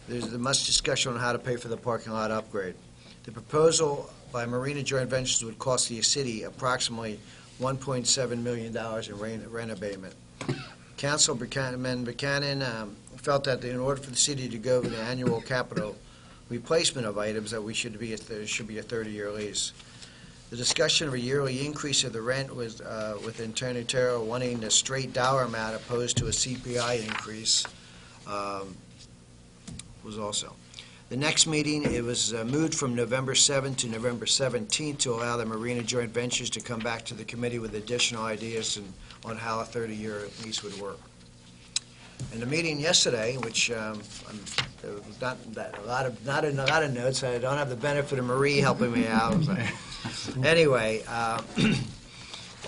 There's much discussion on how to pay for the parking lot upgrade. The proposal by Marina Joint Ventures would cost the city approximately $1.7 million in rent abatement. Councilman Buchanan felt that in order for the city to go over the annual capital replacement of items, that there should be a 30-year lease. The discussion of a yearly increase of the rent was with Attorney Terrell wanting a straight dollar amount opposed to a CPI increase was also. The next meeting, it was moved from November 7th to November 17th to allow the Marina Joint Ventures to come back to the committee with additional ideas on how a 30-year lease would work. And the meeting yesterday, which there was not a lot of notes, I don't have the benefit of Marie helping me out. But anyway,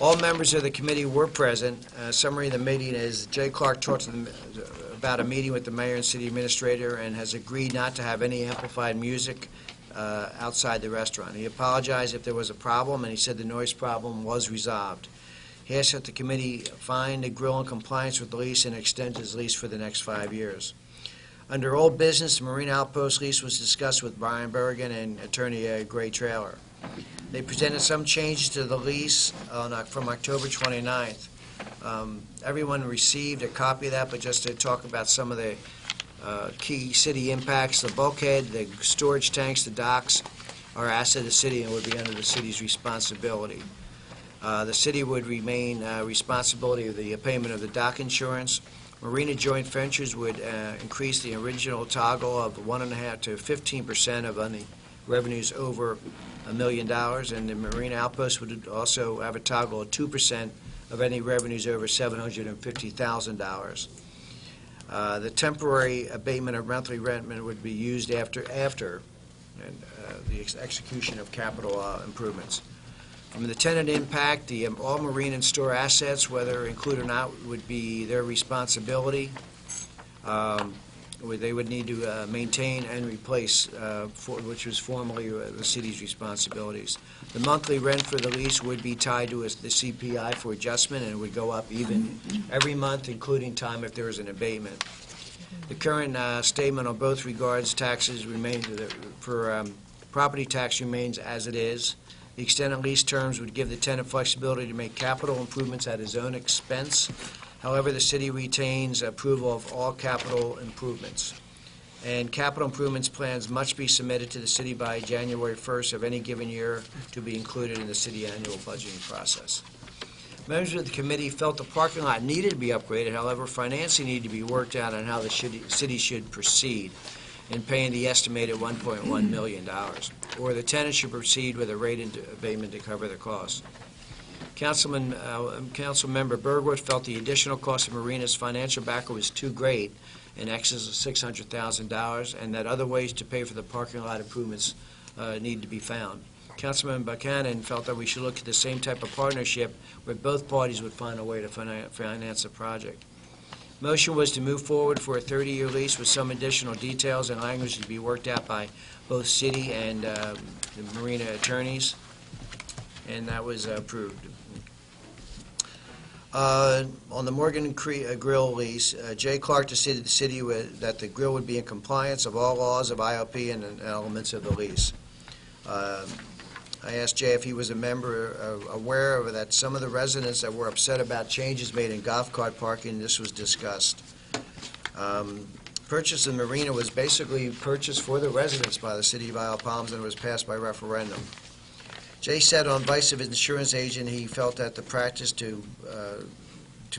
all members of the committee were present. Summary of the meeting is Jay Clark talked to them about a meeting with the mayor and city administrator and has agreed not to have any amplified music outside the restaurant. He apologized if there was a problem, and he said the noise problem was resolved. He asked that the committee find the grill in compliance with the lease and extend his lease for the next 5 years. Under old business, the Marina Outpost lease was discussed with Brian Berrigan and Attorney Gray Trailer. They presented some changes to the lease from October 29th. Everyone received a copy of that, but just to talk about some of the key city impacts, the bulkhead, the storage tanks, the docks are asset of the city and would be under the city's responsibility. The city would remain responsibility of the payment of the dock insurance. Marina Joint Ventures would increase the original toggle of 1.5% to 15% of any revenues over $1 million, and the Marina Outpost would also have a toggle of 2% of any revenues over $750,000. The temporary abatement of monthly rent would be used after the execution of capital improvements. From the tenant impact, all marine and store assets, whether included or not, would be their responsibility. They would need to maintain and replace, which was formerly the city's responsibilities. The monthly rent for the lease would be tied to the CPI for adjustment, and it would go up even every month, including time if there is an abatement. The current statement on both regards taxes remains for property tax remains as it is. The extended lease terms would give the tenant flexibility to make capital improvements at his own expense. However, the city retains approval of all capital improvements. And capital improvements plans must be submitted to the city by January 1st of any given year to be included in the city annual budgeting process. Members of the committee felt the parking lot needed to be upgraded. However, financing needed to be worked out on how the city should proceed in paying the estimated $1.1 million, or the tenant should proceed with a rate abatement to cover the cost. Councilmember Bergwood felt the additional cost of Marina's financial backer was too great, in excess of $600,000, and that other ways to pay for the parking lot improvements need to be found. Councilman Buchanan felt that we should look at the same type of partnership where both parties would find a way to finance the project. Motion was to move forward for a 30-year lease with some additional details and language to be worked out by both city and the marina attorneys, and that was approved. On the Morgan Grill lease, Jay Clark decided the city that the grill would be in compliance of all laws of IOP and elements of the lease. I asked Jay if he was aware of that some of the residents that were upset about changes made in golf cart parking, this was discussed. Purchase of the marina was basically purchased for the residents by the city of Isle Palms and was passed by referendum. Jay said on advice of his insurance agent, he felt that the practice to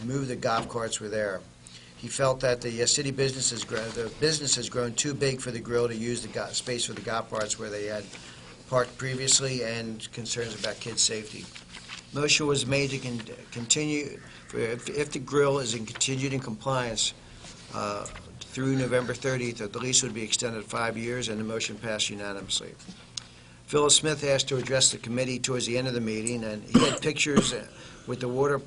move the golf carts were there. He felt that the city business has grown too big for the grill to use the space for the golf carts where they had parked previously, and concerns about kids' safety. Motion was made to continue, if the grill is continued in compliance through November 30th, that the lease would be extended 5 years, and the motion passed unanimously. Phyllis Smith asked to address the committee towards the end of the meeting, and he had pictures with the water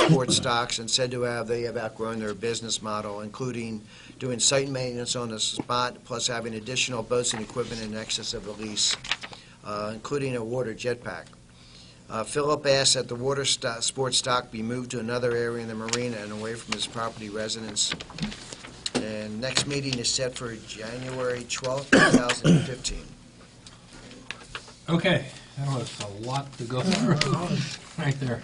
sports stocks and said they have outgrown their business model, including doing site maintenance on the spot, plus having additional boats and equipment in excess of the lease, including a water jetpack. Philip asked that the water sports stock be moved to another area in the marina and away from his property residence. And next meeting is set for January 12th, 2015. Okay, that was a lot to go through right there.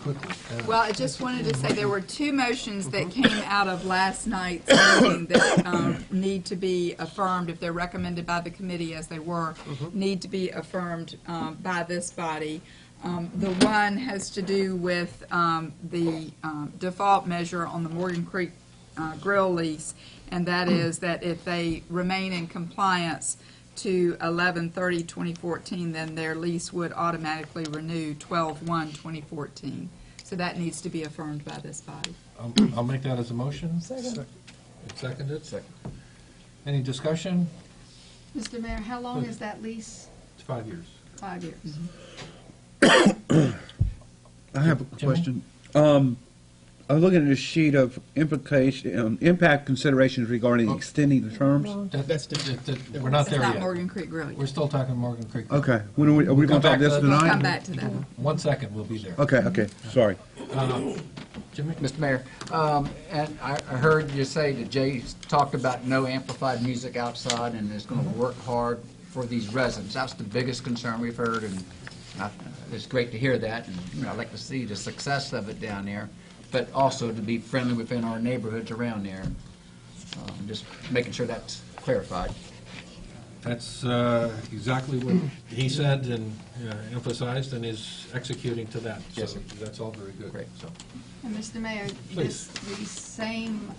Quickly. Well, I just wanted to say there were two motions that came out of last night's meeting that need to be affirmed if they're recommended by the committee, as they were, need to be affirmed by this body. The one has to do with the default measure on the Morgan Creek Grill lease, and that is that if they remain in compliance to 11/30/2014, then their lease would automatically renew 12/1/2014. So that needs to be affirmed by this body. I'll make that as a motion. Second. It's seconded? Second. Any discussion? Mr. Mayor, how long is that lease? It's 5 years. 5 years. I have a Jimmy? question. I'm looking at a sheet of impact considerations regarding extending the terms. That's different. We're not It's there not yet. Morgan Creek Grill. We're still talking Morgan Creek. Okay, when are we We'll going to come talk this back to that. We'll come tonight? back to that. 1 second, we'll be there. Okay, sorry. Jimmy? Mr. Mayor, and I heard you say that Jay talked about no amplified music outside and is going to work hard for these residents. That's the biggest concern we've heard, and it's great to hear that, and I'd like to see the success of it down there, but also to be friendly within our neighborhoods around there. Just making sure that's clarified. That's exactly what he said and emphasized and is executing to that. Yes, So sir. that's all very good. Great. So, And Mr. Mayor, Please. the same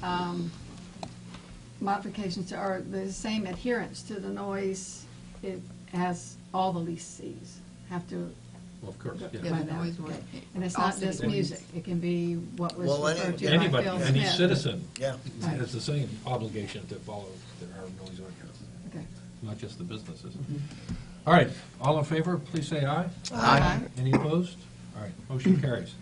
modifications, or the same adherence to the noise, it has all the leasees have to. well, of course, Yeah, yeah. the noise one. And it's All not just city music. It can be what was Well, referred to by Anybody, Phil any Smith. citizen Yeah. has the same obligation to follow our noise ordinance, Okay. not just the businesses. All right, all in favor, please say aye. Aye. Any opposed? All right, motion carries.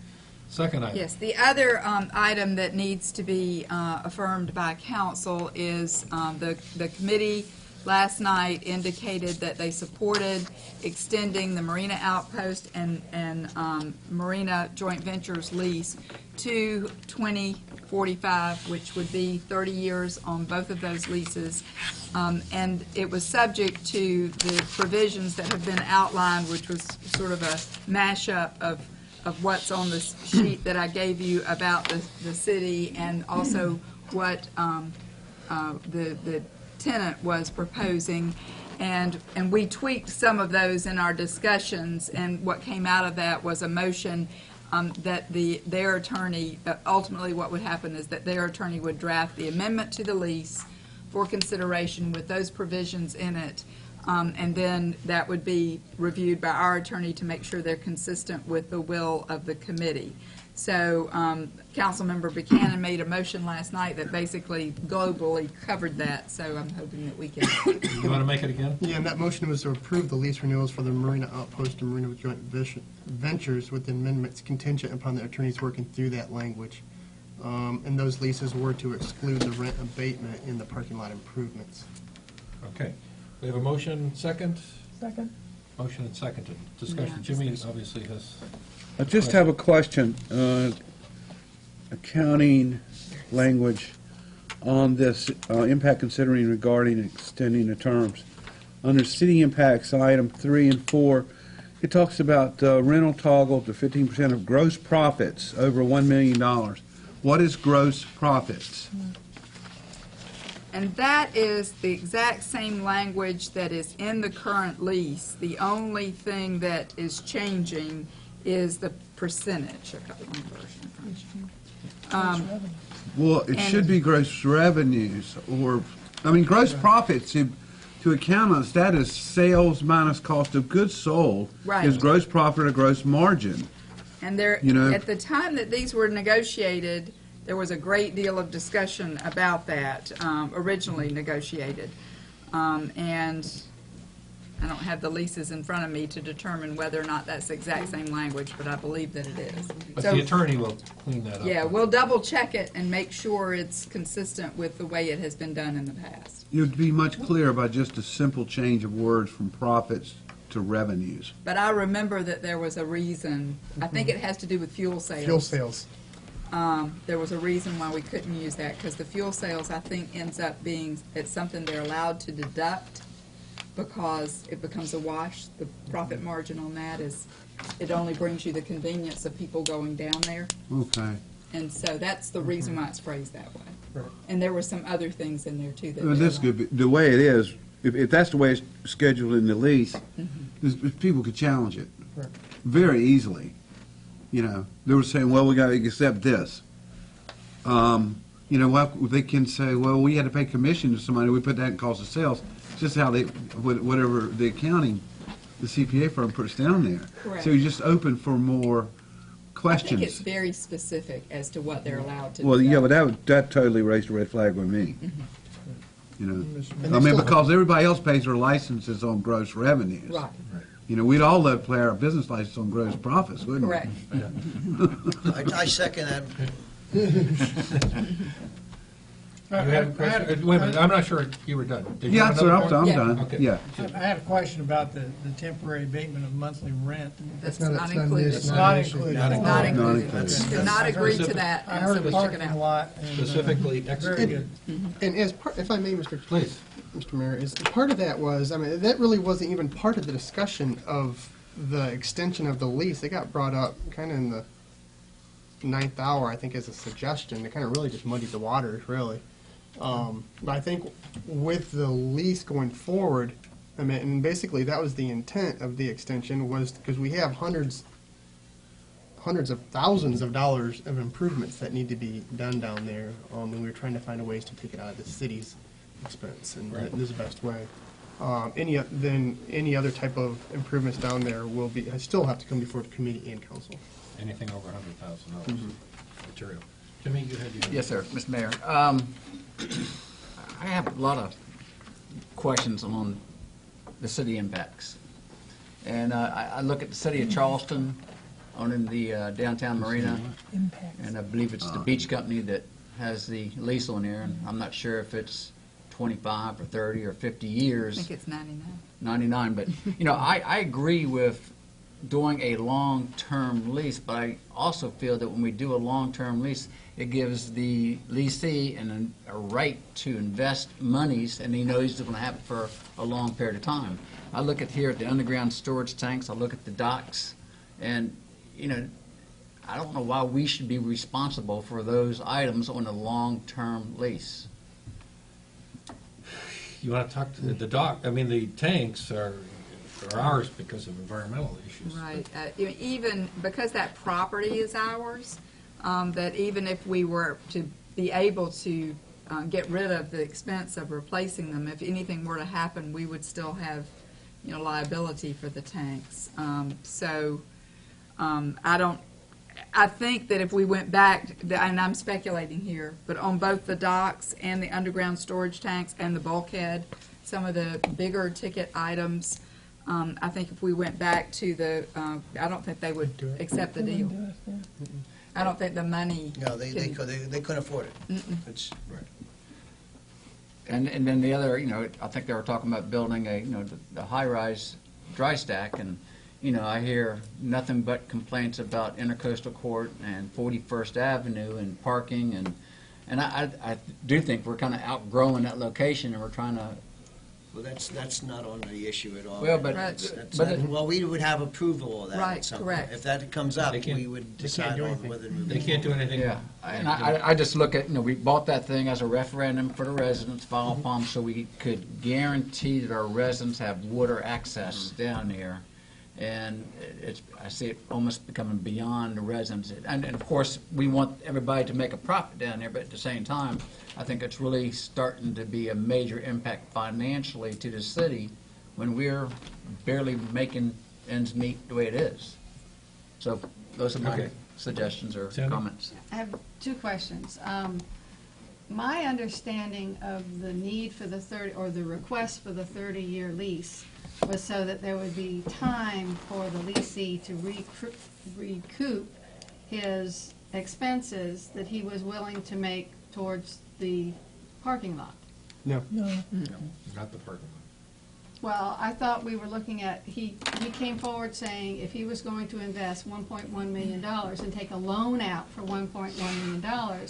Second item. Yes, the other item that needs to be affirmed by council is the committee last night indicated that they supported extending the Marina Outpost and Marina Joint Ventures lease to 2045, which would be 30 years on both of those leases. And it was subject to the provisions that have been outlined, which was sort of a mashup of what's on the sheet that I gave you about the city, and also what the tenant was proposing. And we tweaked some of those in our discussions, and what came out of that was a motion that their attorney, ultimately what would happen is that their attorney would draft the amendment to the lease for consideration with those provisions in it, and then that would be reviewed by our attorney to make sure they're consistent with the will of the committee. So Councilmember Buchanan made a motion last night that basically globally covered that, so I'm hoping that we can. You want to make it again? Yeah, and that motion was to approve the lease renewals for the Marina Outpost and Marina Joint Ventures with amendments contingent upon the attorneys working through that language. And those leases were to exclude the rent abatement in the parking lot improvements. Okay. We have a motion, second? Second. Motion and seconded. Discussion. Yeah, Jimmy discussion. obviously has, I just have a question, accounting language on this impact considering regarding extending the terms. under city impacts, item 3 and 4, it talks about rental toggle to 15% of gross profits over $1 million. What is gross profits? And that is the exact same language that is in the current lease. The only thing that is changing is the percentage. I've got one version in front of you. Well, it And- should be gross revenues, or, I mean, gross profits, to accountants, that is sales minus cost of goods sold. Right. Is gross profit or gross margin. And there, You know- at the time that these were negotiated, there was a great deal of discussion about that, originally negotiated. And I don't have the leases in front of me to determine whether or not that's the exact same language, but I believe that it is. But So- the attorney will clean that up. Yeah, we'll double check it and make sure it's consistent with the way it has been done in the past. It would be much clearer by just a simple change of words from profits to revenues. But I remember that there was a reason, I think it has to do with fuel sales. Fuel sales. There was a reason why we couldn't use that, because the fuel sales, I think, ends up being, it's something they're allowed to deduct because it becomes a wash. The profit margin on that is, it only brings you the convenience of people going down there. Okay. And so that's the reason why it's phrased that way. Right. And there were some other things in there, too, that Well, they this allowed. could be, the way it is, if that's the way it's scheduled in the lease, people could challenge it Right. very easily. You know, they were saying, well, we got to accept this. You know, well, they can say, well, we had to pay commission to somebody, we put that in cost of sales. It's just how they, whatever the accounting, the CPA firm puts down there. Correct. So you're just open for more I think it's questions. very specific as to what they're allowed to do. Well, yeah, but that totally raised a red flag with me. You know, And I they mean, still- because everybody else pays their licenses on gross revenues. Right, You know, we'd all love to play our business license on gross profits, wouldn't we? correct. I second that. You have a question? Wait a minute, I'm not sure you were done. Did you Yeah, have so another I'm point? Yeah. done, Okay. yeah. I had a question about the temporary abatement of monthly rent. That's not- not it's not included. this, It's not included. Not Not Not included. included. Did not agree to that, I and heard so a we took it parking out. lot. and, Specifically Very executed. good. And as part, if I may, Mr. Please. Mr. Mayor, is part of that was, I mean, that really wasn't even part of the discussion of the extension of the lease. It got brought up kind of in the ninth hour, I think, as a suggestion. It kind of really just muddied the waters, really. But I think with the lease going forward, I mean, and basically that was the intent of the extension, was because we have hundreds of thousands of dollars of improvements that need to be done down there, and we were trying to find a ways to take it out of the city's expense, and Right. this is the best way. Any other type of improvements down there will be, I still have to come before the committee and council. Anything over $100,000 material. Jimmy, you had your... Yes, sir, Mr. Mayor. I have a lot of questions on the city impacts. And I look at the city of Charleston owning the downtown marina, and I believe it's the beach company that has the lease on there, and I'm not sure if it's 25 or 30 or 50 I years. think it's 99. 99, but, you know, I agree with doing a long-term lease, but I also feel that when we do a long-term lease, it gives the leasee a right to invest monies, and he knows it's going to happen for a long period of time. I look at here at the underground storage tanks, I look at the docks, and, you know, I don't know why we should be responsible for those items on a long-term lease. You want to talk to the dock, I mean, the tanks are ours because of environmental issues. Right. Even because that property is ours, that even if we were to be able to get rid of the expense of replacing them, if anything were to happen, we would still have, you know, liability for the tanks. I think that if we went back, and I'm speculating here, but on both the docks and the underground storage tanks and the bulkhead, some of the bigger ticket items, I think if we went back to the, I don't think they would accept the deal. I don't think the money. No, they couldn't afford it. It's, And then the other, you know, I think they were talking about building the high-rise dry stack, and, you know, I hear nothing but complaints about Intercoastal Court and 41st Avenue and parking, and I do think we're kind of outgrowing that location, and we're trying to Well, that's not on the issue at all. Well, but- Well, we would have approval of that Right, at some correct. point. If that comes up, They can't- we would they can't decide do on anything. whether to move They can't do anything. Yeah, and I just look at, we bought that thing as a referendum for the residents, file upon, so we could guarantee that our residents have water access down there. And I see it almost becoming beyond the residents. And of course, we want everybody to make a profit down there, but at the same time, I think it's really starting to be a major impact financially to the city when we're barely making ends meet the way it is. So those are my Okay. suggestions or Sandy? comments. I have two questions. My understanding of the need for the the request for the 30-year lease was so that there would be time for the leasee to recoup his expenses that he was willing to make towards the parking lot. No. Not the parking lot. Well, I thought we were looking at, he came forward saying if he was going to invest $1.1 million and take a loan out for $1.1 million,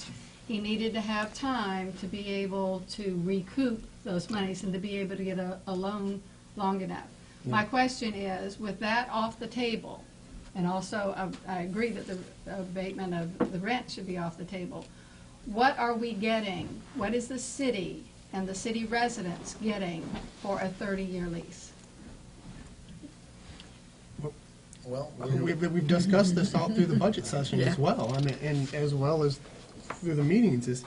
he needed to have time to be able to recoup those monies and to be able to get a loan long enough. My question is, with that off the table, and also I agree that the abatement of the rent should be off the table, what are we getting? What is the city and the city residents getting for a 30-year lease? Well, We've discussed this all through the budget session as Yeah. well. I mean, and as well as through the meetings, is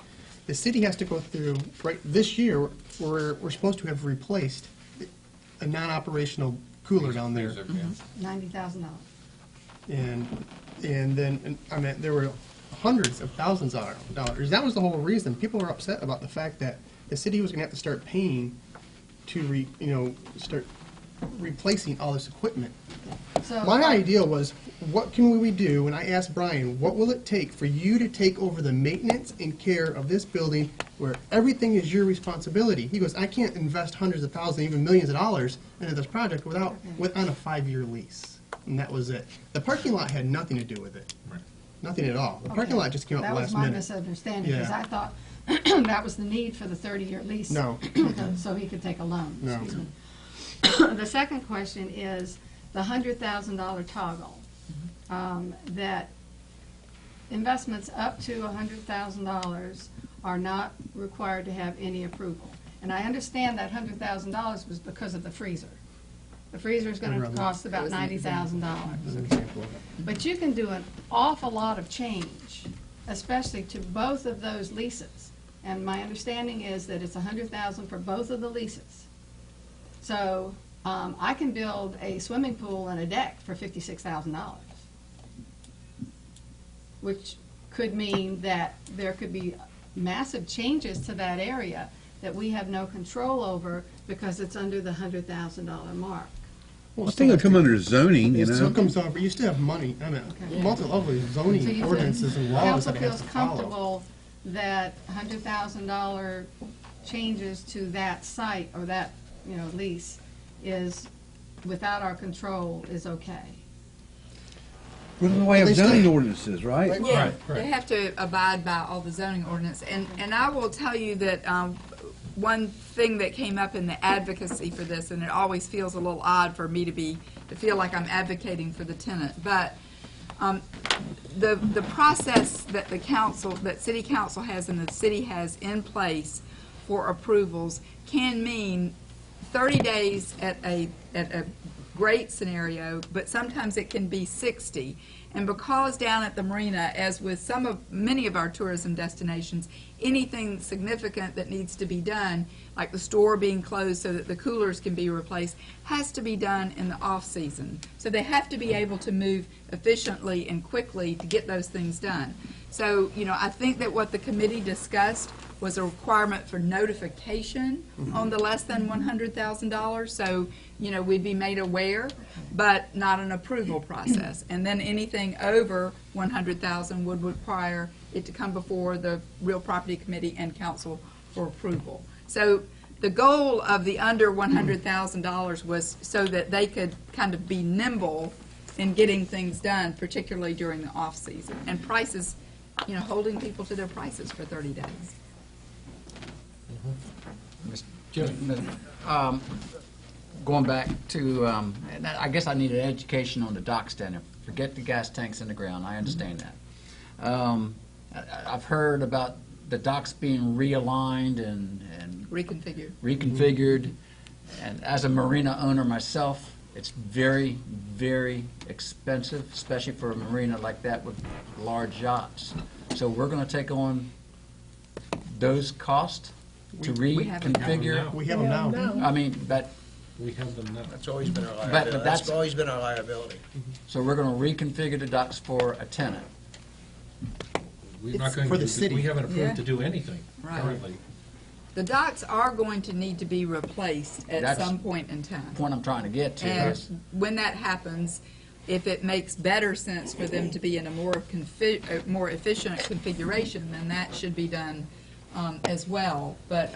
the city has to go through, right, this year, we're supposed to have replaced a non-operational cooler down there. $90,000. And then, I mean, there were hundreds of thousands of dollars. That was the whole reason. People were upset about the fact that the city was gonna have to start paying to start replacing all this equipment. So My idea was, what can we do? And I asked Brian, what will it take for you to take over the maintenance and care of this building where everything is your responsibility? He goes, I can't invest hundreds of thousands, even millions of dollars into this project on a 5-year lease. And that was it. The parking lot had nothing to do with it. Nothing at all. The parking lot just came up That last was my minute. misunderstanding, because Yeah. I thought that was the need for the 30-year lease. No. So he could take a loan. No. Excuse me. The second question is the $100,000 toggle. That investments up to $100,000 are not required to have any approval. And I understand that $100,000 was because of the freezer. The freezer is going to cost about $90,000. But you can do an awful lot of change, especially to both of those leases. And my understanding is that it's $100,000 for both of the leases. So I can build a swimming pool and a deck for $56,000, which could mean that there could be massive changes to that area that we have no control over because it's under the $100,000 mark. Well, I think it'll come under zoning, It still know? comes over, but you still have money. I mean, Okay. multi-level So zoning you feel- ordinances and laws Council that it has feels to follow. comfortable that $100,000 changes to that site or that, lease is, without our control, is okay. We're in the way of They still- zoning ordinances, right? Yeah, they have to abide by all the zoning ordinance. And I will tell you that one thing that came up in the advocacy for this, and it always feels a little odd for me to feel like I'm advocating for the tenant, but the process that city council has and the city has in place for approvals can mean 30 days at a great scenario, but sometimes it can be 60. And because down at the marina, as with many of our tourism destinations, anything significant that needs to be done, like the store being closed so that the coolers can be replaced, has to be done in the off-season. So they have to be able to move efficiently and quickly to get those things done. So, I think that what the committee discussed was a requirement for notification on the less than $100,000. So, we'd be made aware, but not an approval process. And then anything over $100,000 would require it to come before the Real Property Committee and Council for approval. So the goal of the under $100,000 was so that they could kind of be nimble in getting things done, particularly during the off-season. And prices, holding people to their prices for 30 days. Jim, Going back to, and I guess I need an education on the dock standard. Forget the gas tanks in the ground. I understand that. I've heard about the docks being realigned and reconfigured. And as a marina owner myself, it's very, very expensive, especially for a marina like that with large yachts. So we're going to take on those costs to reconfigure. We have them now. I mean, but We have them now. That's always been our But liability. that's- That's always been our liability. so we're going to reconfigure the docks for a tenant. We're not going for to, the city. we haven't Yeah. approved to do anything Right. currently. The docks are going to need to be replaced at That's some point in time. The point I'm trying to get to And is, when that happens, if it makes better sense for them to be in a more efficient configuration, then that should be done as well. But,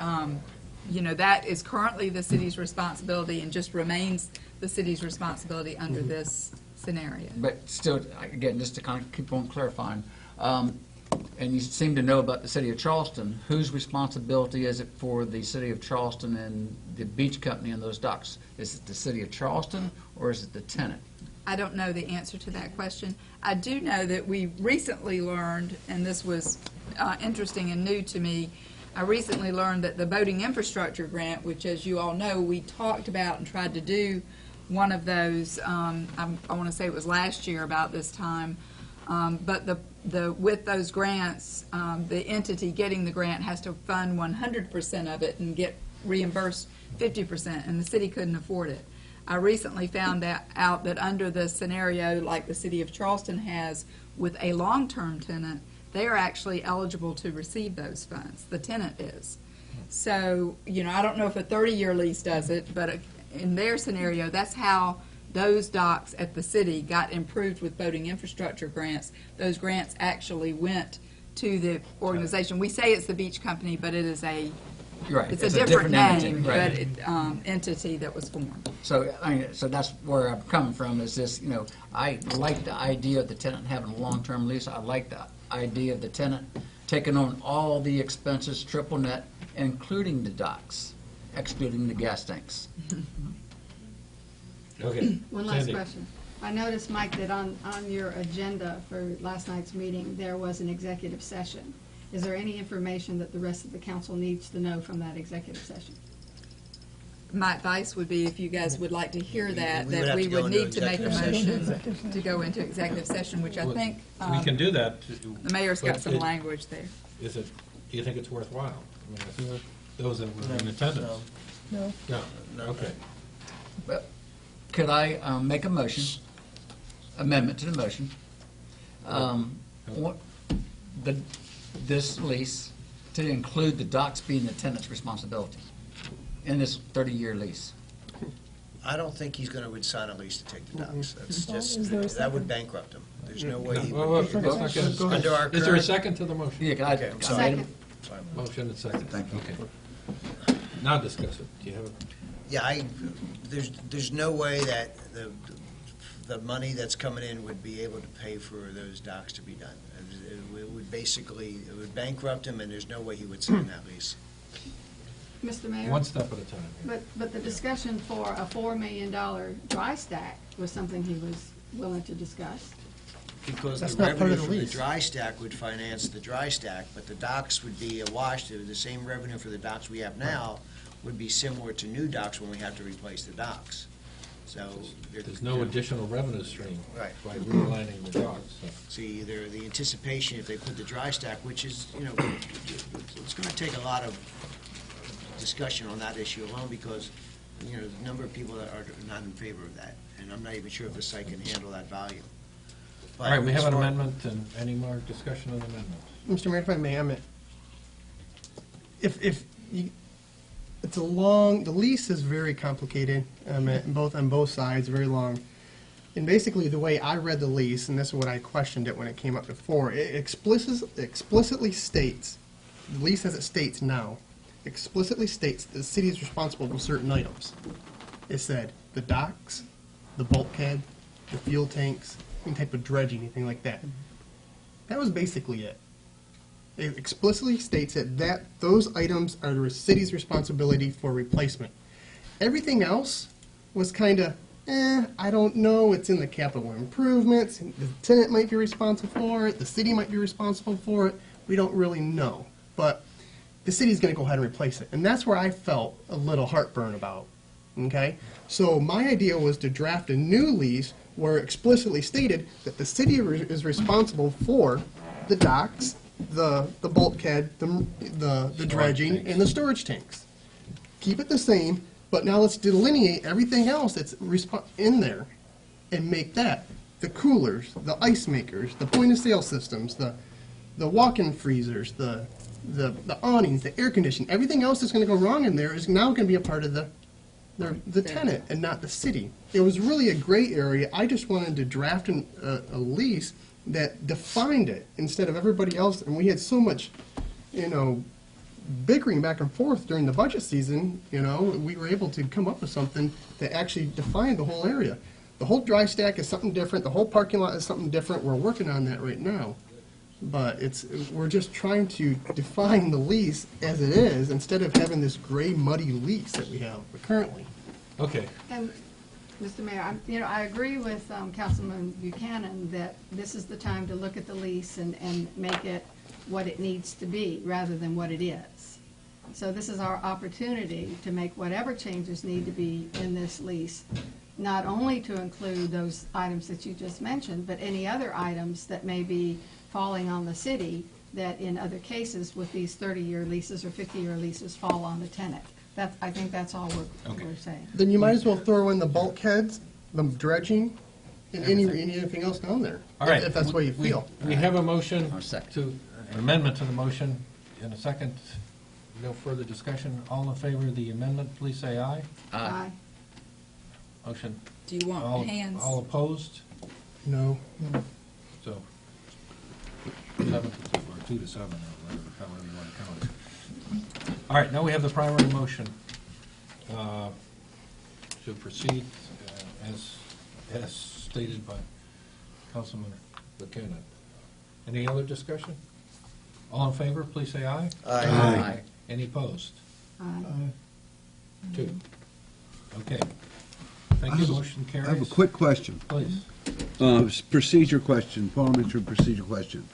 you know, that is currently the city's responsibility and just remains the city's responsibility under this scenario. but still, again, just to kind of keep on clarifying, and you seem to know about the city of Charleston, whose responsibility is it for the city of Charleston and the beach company and those docks? Is it the city of Charleston or is it the tenant? I don't know the answer to that question. I do know that we recently learned, and this was interesting and new to me, I recently learned that the boating infrastructure grant, which as you all know, we talked about and tried to do one of those, I want to say it was last year about this time, but with those grants, the entity getting the grant has to fund 100% of it and get reimbursed 50%, and the city couldn't afford it. I recently found out that under the scenario like the city of Charleston has with a long-term tenant, they are actually eligible to receive those funds. The tenant is. So, you know, I don't know if a 30-year lease does it, but in their scenario, that's how those docks at the city got improved with boating infrastructure grants. Those grants actually went to the organization. We say it's the beach company, but it is Right, it's a different entity, name, right. but entity that was formed. So, so that's where I'm coming from, is this, you know, I like the idea of the tenant having a long-term lease. I like the idea of the tenant taking on all the expenses, triple net, including the docks, excluding the gas tanks. Okay. One last Sandy. question. I noticed, Mike, that on your agenda for last night's meeting, there was an executive session. Is there any information that the rest of the council needs to know from that executive session? My advice would be, if you guys would like to hear that, We would that have we to go would into need to make a executive motion to go into executive session, which I Well, think We can do that. the mayor's got but some it- language there. Is it, do you think it's worthwhile? I mean, I think those that were in attendance. No. No, okay. But could I make a motion, amendment to the motion? What- This lease to include the docks being the tenant's responsibility in this 30-year lease. I don't think he's going to sign a lease to take the docks. That's Is there a just, that would second? bankrupt him. There's no way he Well, would. let's not get into- Under our Is there a current- second to the motion? Yeah, can I, Okay, I'm I sorry. made Second. Motion and second. Thank you. Okay. Now discuss it. Do you have, Yeah, there's no way that the money that's coming in would be able to pay for those docks to be done. It would basically, it would bankrupt him, and there's no way he would sign that lease. Mr. Mayor? one step at a time. here. But the discussion for a $4 million dry stack was something he was willing to discuss. Because That's the not part revenue of the from the lease. dry stack would finance the dry stack, but the docks would be awash. The same revenue for the docks we have now would be similar to new docks when we have to replace the docks. So. There's no additional revenue stream. Right. By realigning the docks. So. See, the anticipation, if they put the dry stack, which is, you know, it's going to take a lot of discussion on that issue alone because, you know, the number of people that are not in favor of that. And I'm not even sure if the site can handle that volume. All right, we have as an far- amendment, and any more discussion on the amendment? Mr. Mayor, if I may, if you, it's a long, the lease is very complicated, on both sides, very long. And basically, the way I read the lease, and this is what I questioned it when it came up before, it explicitly states, the lease as it states now, explicitly states the city is responsible for certain items. It said the docks, the bulkhead, the fuel tanks, any type of dredging, anything like that. That was basically it. It explicitly states that those items are the city's responsibility for replacement. Everything else was kind of, I don't know, it's in the capital improvements, and the tenant might be responsible for it, the city might be responsible for it, we don't really know. But the city's gonna go ahead and replace it, and that's where I felt a little heartburn about, okay? So my idea was to draft a new lease where explicitly stated that the city is responsible for the docks, the bulkhead, the dredging, and the storage tanks. Keep it the same, but now let's delineate everything else that's in there and make that the coolers, the ice makers, the point of sale systems, the walk-in freezers, the awnings, the air conditioning, everything else that's gonna go wrong in there is now gonna be a part of the tenant and not the city. It was really a gray area. I just wanted to draft a lease that defined it instead of everybody else, and we had so much, bickering back and forth during the budget season, we were able to come up with something that actually defined the whole area. The whole dry stack is something different, the whole parking lot is something different, we're working on that right now. But we're just trying to define the lease as it is, instead of having this gray, muddy lease that we have currently. Okay. And, Mr. Mayor, I agree with Councilman Buchanan that this is the time to look at the lease and make it what it needs to be, rather than what it is. So this is our opportunity to make whatever changes need to be in this lease, not only to include those items that you just mentioned, but any other items that may be falling on the city that in other cases with these 30-year leases or 50-year leases fall on the tenant. I think that's all we're saying. Then you might as well throw in the bulkheads, the dredging, and anything else down there. All right. If that's what you feel. We have a motion Or second. to, an amendment to the motion in a second. No further discussion. All in favor of the amendment, please say aye. Aye. Motion. Do you want hands? All opposed? No. So, 7 to 2, or 2 to 7, or whatever, however you want to count it. All right, now we have the primary motion to proceed as stated by Councilman Buchanan. Any other discussion? All in favor, please say aye. Aye. Any opposed? Aye. 2. Okay. Thank you, motion carries. I have a quick question. Please. Procedure question, parliamentary procedure question.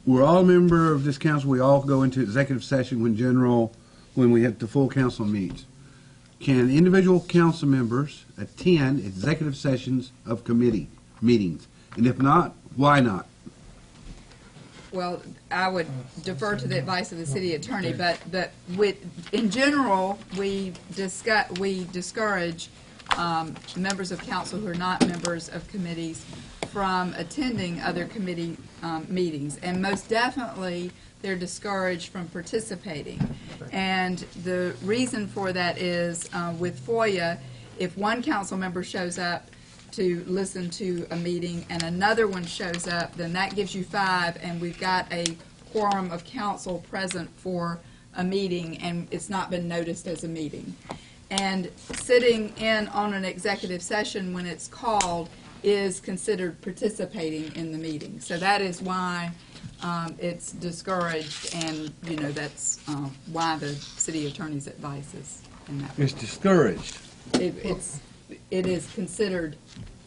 We're all a member of this council, we all go into executive session when we have the full council meets. Can individual council members attend executive sessions of committee meetings? And if not, why not? Well, I would defer to the advice of the city attorney, but in general, we discourage members of council who are not members of committees from attending other committee meetings, and most definitely they're discouraged from participating. And the reason for that is with FOIA, if one council member shows up to listen to a meeting and another one shows up, then that gives you 5, and we've got a quorum of council present for a meeting, and it's not been noticed as a meeting. And sitting in on an executive session when it's called is considered participating in the meeting. So that is why it's discouraged, and that's why the city attorney's advice is in that. It's discouraged. It is considered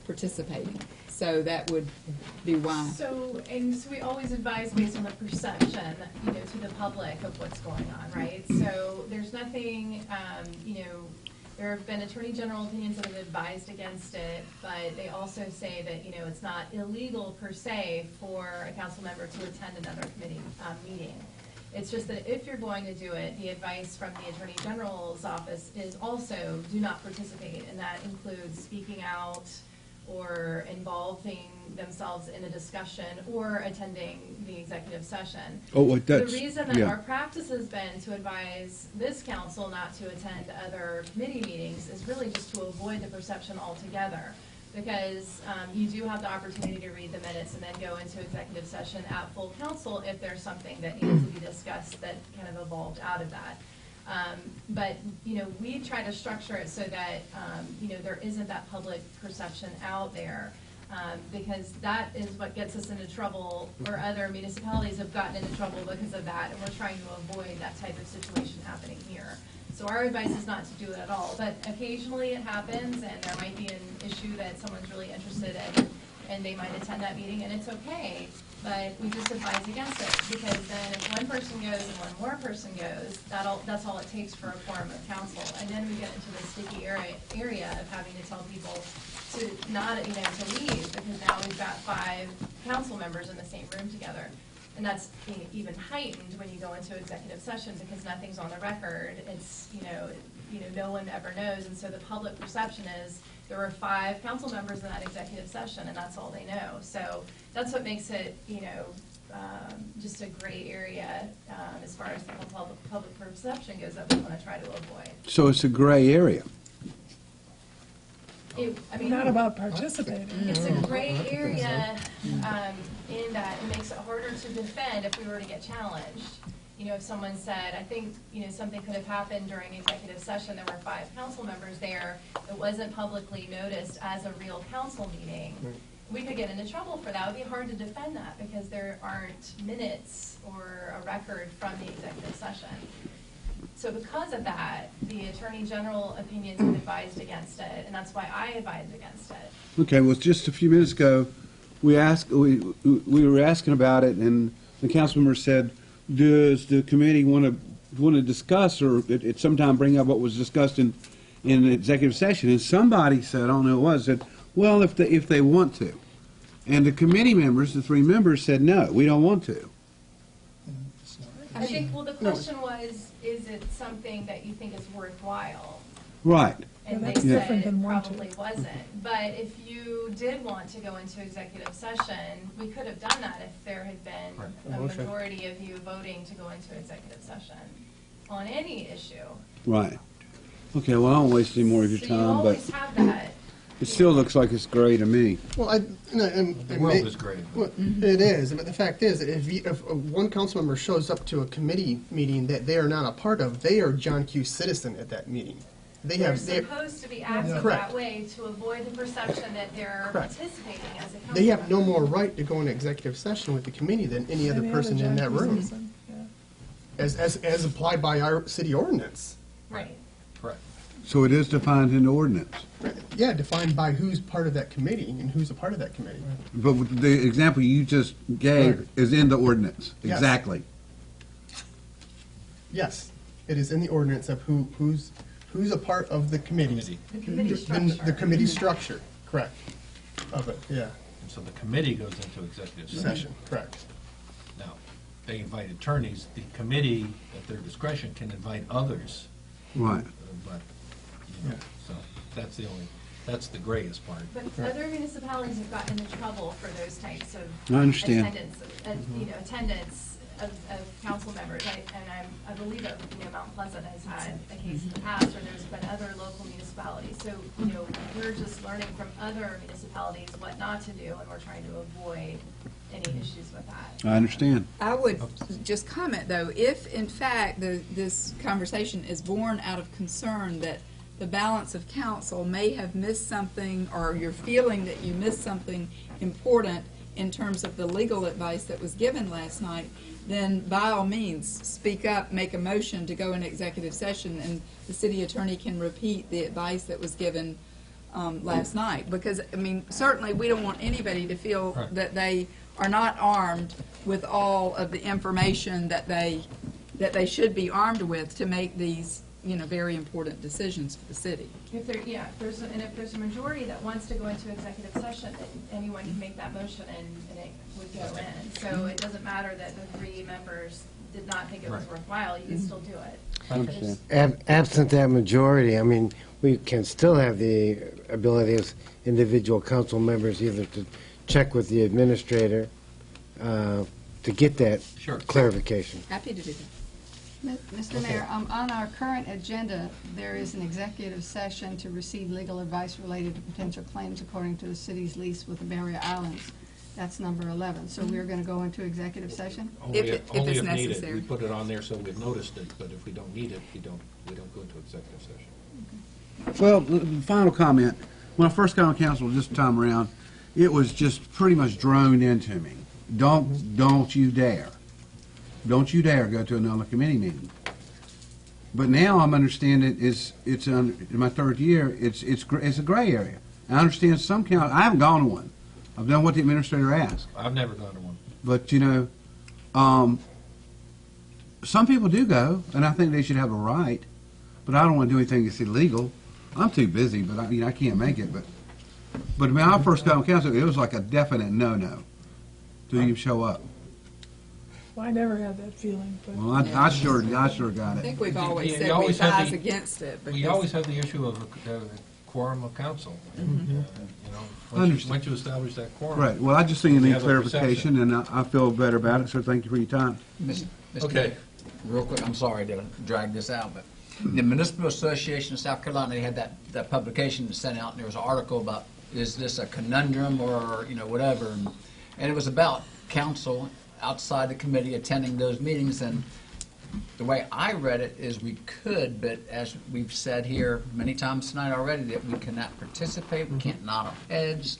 participating, so that would be why. So we always advise based on the perception, to the public of what's going on, right? So there's nothing, there have been attorney general opinions that have advised against it, but they also say that, it's not illegal per se for a council member to attend another committee meeting. It's just that if you're going to do it, the advice from the Attorney General's office is also do not participate, and that includes speaking out or involving themselves in a discussion or attending the executive session. The reason that our practice has been to advise this council not to attend other committee meetings is really just to avoid the perception altogether. Because you do have the opportunity to read the minutes and then go into executive session at full council if there's something that needs to be discussed that kind of evolved out of that. But we try to structure it so that there isn't that public perception out there, because that is what gets us into trouble, or other municipalities have gotten into trouble because of that, and we're trying to avoid that type of situation happening here. So our advice is not to do it at all, but occasionally it happens, and there might be an issue that someone's really interested in, and they might attend that meeting, and it's okay, but we just advise against it, because then if one person goes and one more person goes, that's all it takes for a quorum of council, and then we get into the sticky area of having to tell people to not, to leave, because now we've got 5 council members in the same room together. And that's even heightened when you go into executive session, because nothing's on the record. It's, no one ever knows. And so the public perception is there were 5 council members in that executive session, and that's all they know. So that's what makes it, just a gray area as far as the public perception goes that we want to try to avoid. So it's a gray area. Not about participating. It's a gray area in that it makes it harder to defend if we were to get challenged. If someone said, I think, something could have happened during executive session, there were 5 council members there, it wasn't publicly noticed as a real council meeting, we could get into trouble for that. It would be hard to defend that because there aren't minutes or a record from the executive session. So because of that, the Attorney General opinions have advised against it, and that's why I advised against it. Okay, well, just a few minutes ago, we were asking about it, and the council member said, does the committee want to discuss or at some time bring up what was discussed in the executive session? And somebody said, I don't know who it was, said, well, if they want to. And the committee members, the 3 members, said, no, we don't want to. I think, the question was, is it something that you think is worthwhile? Right. And they that's said different than it wanting. probably wasn't. But if you did want to go into executive session, we could have done that if there had been a majority of you voting to go into executive session on any issue. Right. Okay, well, I don't waste any more of your So you time, always but have that. it still looks like it's gray to me. Well, The world is great. Well, it is, but the fact is, that if one council member shows up to a committee meeting that they are not a part of, they are John Q. citizen at that meeting. They're supposed to be acting Correct. that way to avoid the perception that they're Correct. participating as a council They have no member. more right to go into executive session with the committee than any other person in that room, as applied by our city ordinance. Right. Correct. So it is defined in the ordinance. Yeah, defined by who's part of that committee and who's a part of that committee. But with the example you just gave Right. is in the ordinance. Yes. Exactly. Yes, it is in the ordinance of who's a part of the committee. The committee structure. The committee structure, correct, of it, yeah, And so the committee goes into executive session. session, correct. Now, they invite attorneys. The committee, at their discretion, can invite others. Right. But, so that's the grayest part. But other municipalities have gotten into trouble for those types of I understand. attendance of council members. I believe that, Mount Pleasant has had a case in the past, or there's been other local municipalities. So, we're just learning from other municipalities what not to do, and we're trying to avoid any issues with that. I understand. I would just comment, though, if in fact this conversation is born out of concern that the balance of council may have missed something, or you're feeling that you missed something important in terms of the legal advice that was given last night, then by all means, speak up, make a motion to go into executive session, and the city attorney can repeat the advice that was given last night. Because, certainly we don't want anybody to feel Right. that they are not armed with all of the information that they should be armed with to make these, very important decisions for the city. If there's a majority that wants to go into executive session, then anyone can make that motion and it would go in. So it doesn't matter that the 3 members did not think it was Right. worthwhile, you can still do it. I understand. Absent that majority, we can still have the ability as individual council members either to check with the administrator to get that Sure. clarification. Happy to do that. Mr. Mayor, on our current agenda, there is an executive session to receive legal advice related to potential claims according to the city's lease with the Barrier Islands. That's number 11. So we're going to go into executive session? Only If only it's if needed. necessary. We put it on there so we've noticed it, but if we don't need it, we don't go into executive session. Well, the final comment. When I first got on council this time around, it was just pretty much droned into me. Don't you dare. Don't you dare go to another committee meeting. But now I'm understanding it's in my third year, it's a gray area. I understand some county, I haven't gone to one. I've done what the administrator asked. I've never gone to one. But, some people do go, and I think they should have a right, but I don't want to do anything that's illegal. I'm too busy, but I can't make it. But when I first got on council, it was like a definite no-no to even show up. Well, I never had that feeling, but. Well, I sure got I it. think we've always You said we always have advise the- against it. We because- always have the issue of a quorum of council. I understand. Once you establish that quorum. Right, well, I just think you You need have a clarification, and I feel better about it, so thank you for your time. Mr. Okay. Mayor, real quick, I'm sorry to drag this out, but the Municipal Association of South Carolina, they had that publication sent out, and there was an article about, is this a conundrum or, whatever, and it was about council outside the committee attending those meetings, and the way I read it is we could, but as we've said here many times tonight already, that we cannot participate, we can't nod our heads.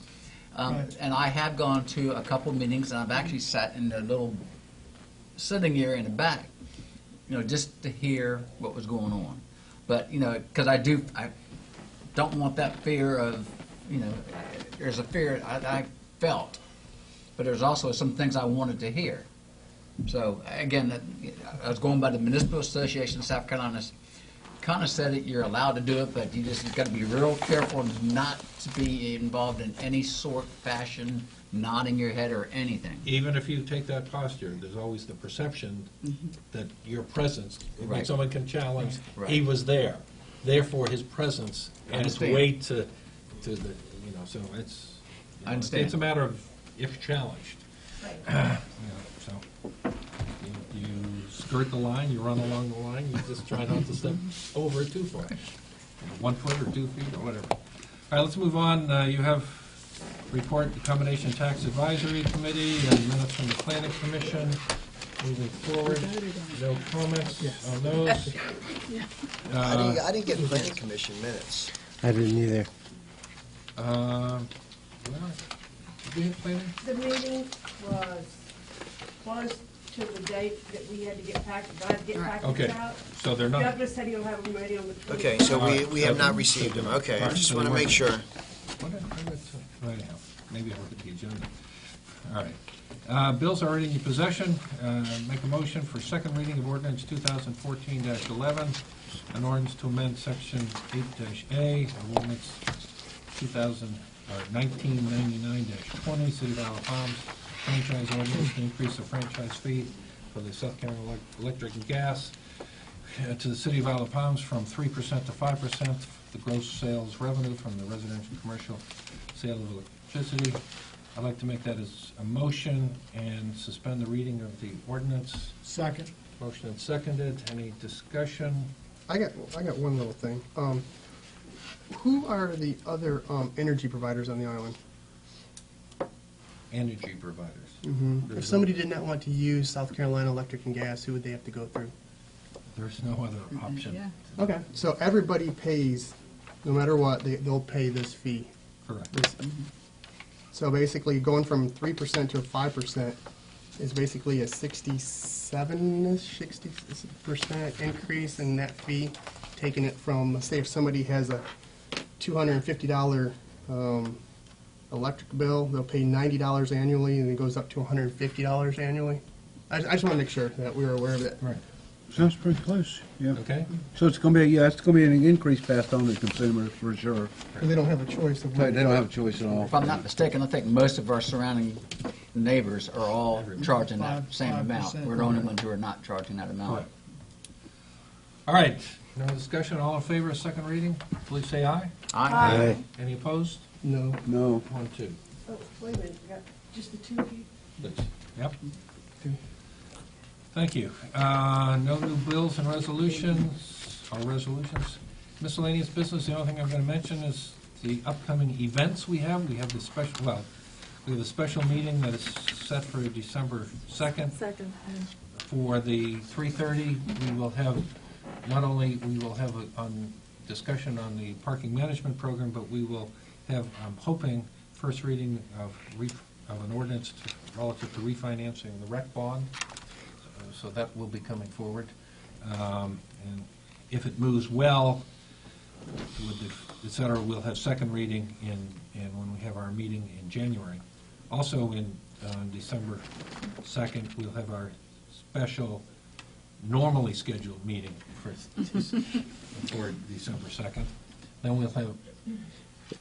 Right. And I have gone to a couple meetings, and I've actually sat in the little sitting area in the back, just to hear what was going on. But, because I don't want that fear of, there's a fear I felt, but there's also some things I wanted to hear. So, again, I was going by the Municipal Association of South Carolina, kind of said that you're allowed to do it, but you just got to be real careful not to be involved in any sort, fashion, nodding your head or anything. Even if you take that posture, there's always the perception that your presence, when Right. someone can challenge, Right. he was there. Therefore, his presence adds understand. weight to the, so it's, I understand. it's a matter of if challenged. Right. So you skirt the line, you run along the line, you just try not to step over it too far. 1 foot or 2 feet or whatever. All right, let's move on. You have report the Combination Tax Advisory Committee and minutes from the Planning Commission. Moving forward, no comments on those. I didn't get planning commission minutes. I didn't either. Well, did we have planning? The meeting was close to the date that we had to get packets, I had to get Okay, packets out. so they're not. Douglas said he'll have them ready on the 20th. Okay, so we have not received them. Okay, I just want to make sure. Right now, maybe I'll look at the agenda. All right. Bills are already in your possession. Make a motion for second reading of ordinance 2014-11, an ordinance to amend section 8-A of ordinance 1999-20, City of Isle Palms franchise ordinance to increase the franchise fee for the South Carolina Electric and Gas to the City of Isle Palms from 3% to 5%, the gross sales revenue from the residential and commercial sale of electricity. I'd like to make that as a motion and suspend the reading of the ordinance. Second. Motion and seconded. Any discussion? I got one little thing. Who are the other energy providers on the island? Energy providers. If somebody did not want to use South Carolina Electric and Gas, who would they have to go through? There's no other option. Yeah. Okay, so everybody pays, no matter what, they'll pay this fee. Correct. So basically, going from 3% to 5% is basically a 67-ish, 60% increase in that fee, taking it from, let's say if somebody has a $250 electric bill, they'll pay $90 annually, and it goes up to $150 annually. I just want to make sure that we were aware of it. Right. Sounds pretty close, yeah. Okay. So it's gonna be, it's gonna be an increase passed on to the consumers for sure. And they don't have a choice of They what. don't have a choice at all. If I'm not mistaken, I think most of our surrounding neighbors are all charging that same amount. 5%. We're the only ones who are not charging that amount. Correct. All right. No discussion. All in favor of second reading? Please say aye. Aye. Any opposed? No. No. 1, 2. Oh, wait a minute, we got just the two of you? Please. Yep. Thank you. No new bills and resolutions, or resolutions. Miscellaneous business, the only thing I'm going to mention is the upcoming events we have. We have the special, we have a special meeting that is set for December 2nd. Second. For the 3:30, we will have, not only we will have a discussion on the parking management program, but we will have, I'm hoping, first reading of an ordinance relative to refinancing the rec bond. So that will be coming forward. And if it moves well, with the, et cetera, we'll have second reading in when we have our meeting in January. Also in December 2nd, we'll have our special, normally scheduled meeting for December 2nd. Then we'll have,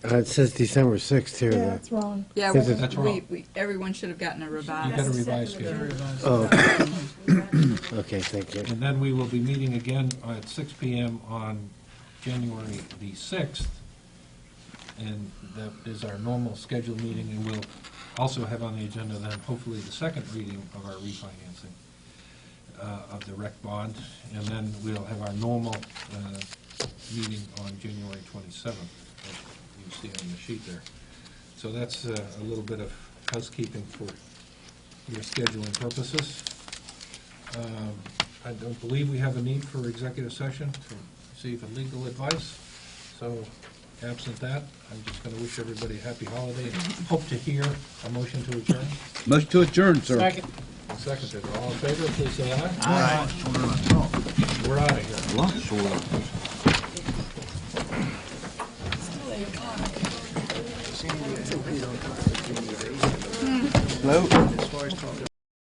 It says December 6th here. Yeah, though. that's wrong. Yeah, Is it- That's wrong. everyone should have gotten a you revised. got a revised schedule. Oh, okay, thank you. And then we will be meeting again at 6 PM on January the 6th. And that is our normal scheduled meeting, and we'll also have on the agenda then hopefully the second reading of our refinancing of the rec bond. And then we'll have our normal meeting on January 27th, as you see on the sheet there. So that's a little bit of housekeeping for your scheduling purposes. I don't believe we have a need for executive session to receive a legal advice. So absent that, I'm just going to wish everybody a happy holiday and hope to hear a motion to adjourn. Motion to adjourn, sir. Second. Seconded. All in favor, please say aye. We're out of here. Hello?